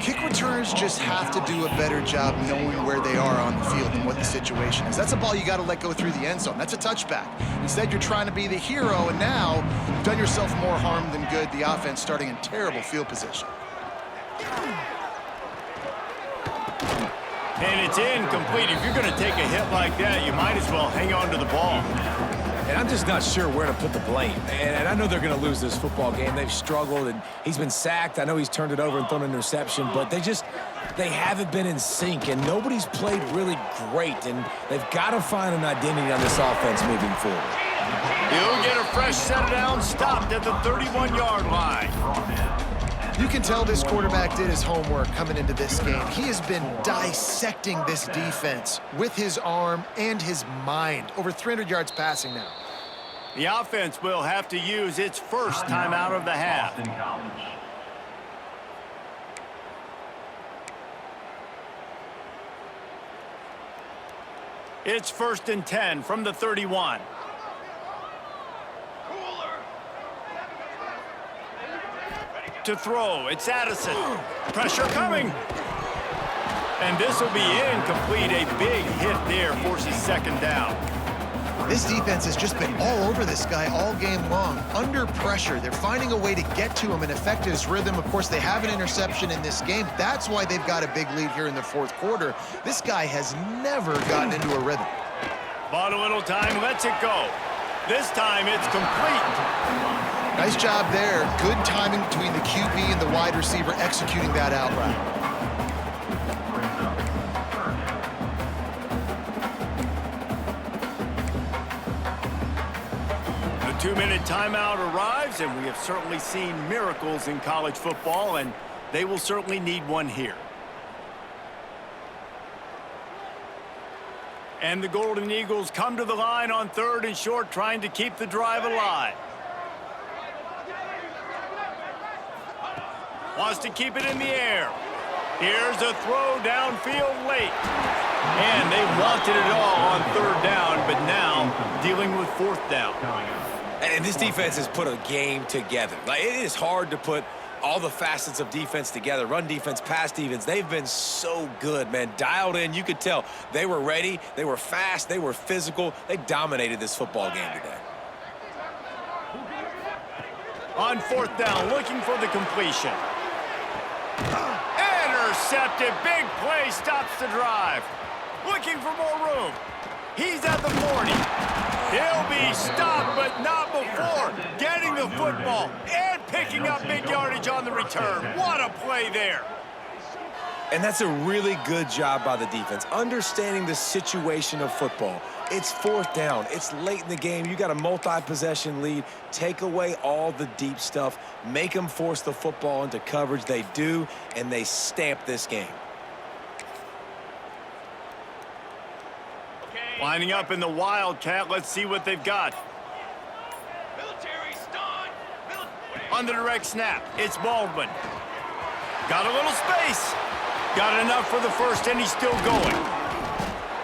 Kick returners just have to do a better job knowing where they are on the field and what the situation is. That's a ball you got to let go through the end zone. That's a touchback. Instead, you're trying to be the hero, and now you've done yourself more harm than good. The offense starting in terrible field position. And it's incomplete. If you're going to take a hit like that, you might as well hang on to the ball. And I'm just not sure where to put the blame. And I know they're going to lose this football game. They've struggled, and he's been sacked. I know he's turned it over and thrown an interception, but they haven't been in sync, and nobody's played really great, and they've got to find an identity on this offense moving forward. He'll get a fresh set down, stopped at the 31-yard line. You can tell this quarterback did his homework coming into this game. He has been dissecting this defense with his arm and his mind. Over 300 yards passing now. The offense will have to use its first time out of the half. It's 1st and 10 from the 31. To throw, it's Addison. Pressure coming. And this will be incomplete. A big hit there forces 2nd down. This defense has just been all over this guy all game long. Under pressure, they're finding a way to get to him and affect his rhythm. Of course, they have an interception in this game. That's why they've got a big lead here in the 4th quarter. This guy has never gotten into a rhythm. Bought a little time, lets it go. This time it's complete. Nice job there. Good timing between the QB and the wide receiver executing that out route. The 2-minute timeout arrives, and we have certainly seen miracles in college football, and they will certainly need one here. And the Golden Eagles come to the line on 3rd and short, trying to keep the drive alive. Wants to keep it in the air. Here's a throw downfield late. And they wanted it all on third down, but now dealing with fourth down. And this defense has put a game together. Like, it is hard to put all the facets of defense together. Run defense, pass defense. They've been so good, man. Dialed in. You could tell they were ready. They were fast. They were physical. They dominated this football game today. On fourth down, looking for the completion. Intercepted. Big play stops the drive. Looking for more room. He's at the 40. He'll be stopped, but not before getting the football and picking up big yardage on the return. What a play there. And that's a really good job by the defense, understanding the situation of football. It's fourth down. It's late in the game. You got a multi-possession lead. Take away all the deep stuff. Make them force the football into coverage. They do, and they stamp this game. Lining up in the Wildcat. Let's see what they've got. On the direct snap, it's Baldwin. Got a little space. Got enough for the first, and he's still going.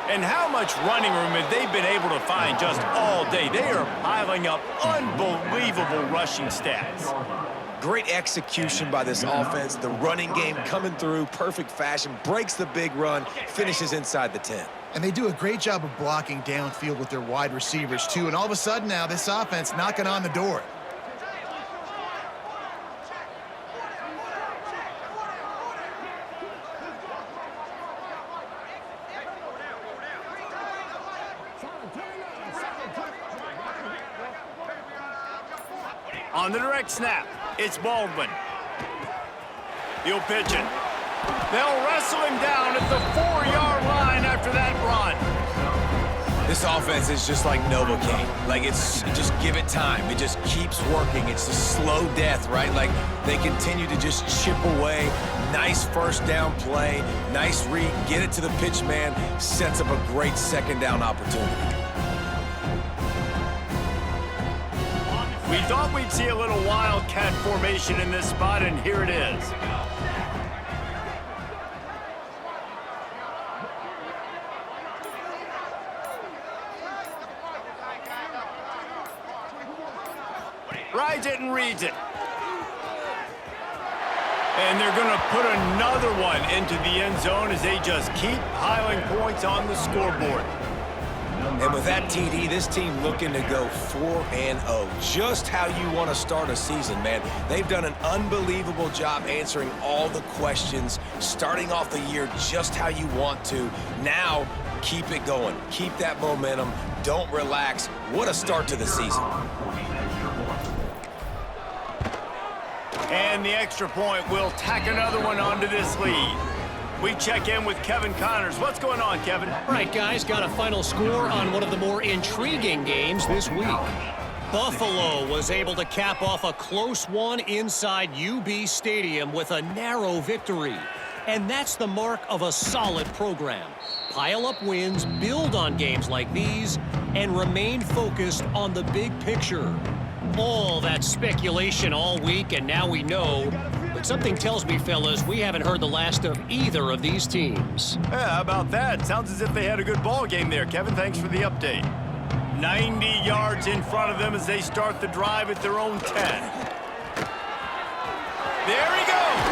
And how much running room have they been able to find just all day? They are piling up unbelievable rushing stats. Great execution by this offense. The running game coming through, perfect fashion, breaks the big run, finishes inside the 10. And they do a great job of blocking downfield with their wide receivers, too. And all of a sudden now, this offense knocking on the door. On the direct snap, it's Baldwin. He'll pitch it. They'll wrestle him down at the 4-yard line after that run. This offense is just like Novocaine. Like, it's just give it time. It just keeps working. It's a slow death, right? Like, they continue to just chip away. Nice first down play. Nice read. Get it to the pitch man. Sets up a great second down opportunity. We thought we'd see a little Wildcat formation in this spot, and here it is. Rides it and reads it. And they're going to put another one into the end zone as they just keep piling points on the scoreboard. And with that TD, this team looking to go 4-0. Just how you want to start a season, man. They've done an unbelievable job answering all the questions, starting off the year just how you want to. Now, keep it going. Keep that momentum. Don't relax. What a start to the season. And the extra point will tack another one onto this lead. We check in with Kevin Connors. What's going on, Kevin? All right, guys, got a final score on one of the more intriguing games this week. Buffalo was able to cap off a close one inside UB Stadium with a narrow victory. And that's the mark of a solid program. Pile up wins, build on games like these, and remain focused on the big picture. All that speculation all week, and now we know. But something tells me, fellas, we haven't heard the last of either of these teams. Yeah, how about that? Sounds as if they had a good ball game there. Kevin, thanks for the update. 90 yards in front of them as they start the drive at their own 10. There he goes.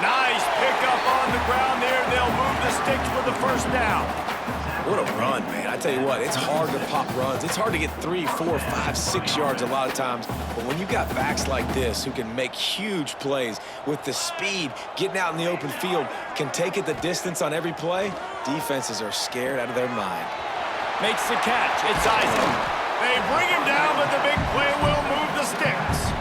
Nice pickup on the ground there. They'll move the sticks for the first down. What a run, man. I tell you what, it's hard to pop runs. It's hard to get 3, 4, 5, 6 yards a lot of times. But when you've got backs like this who can make huge plays with the speed, getting out in the open field, can take it the distance on every play, defenses are scared out of their mind. Makes the catch. It's Isaac. They bring him down, but the big play will move the sticks.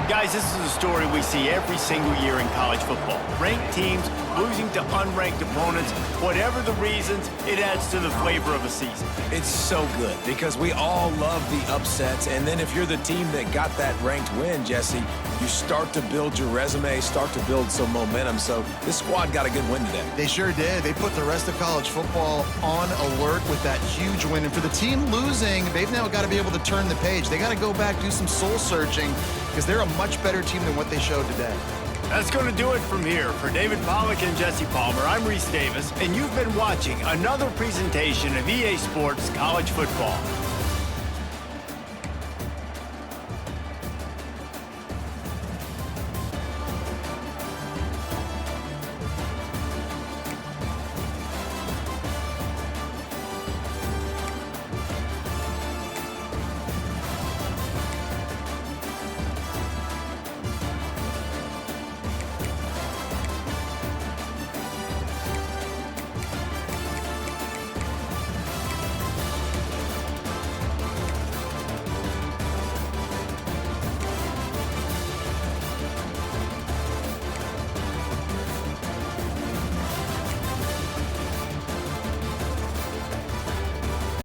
Guys, this is a story we see every single year in college football. Ranked teams losing to unranked opponents. Whatever the reasons, it adds to the flavor of a season. It's so good because we all love the upsets. And then if you're the team that got that ranked win, Jesse, you start to build your resume, start to build some momentum. So this squad got a good win today. They sure did. They put the rest of college football on alert with that huge win. And for the team losing, they've now got to be able to turn the page. They got to go back, do some soul searching, because they're a much better team than what they showed today. That's going to do it from here. For David Pollack and Jesse Palmer, I'm Reese Davis, and you've been watching another presentation of EA Sports College Football.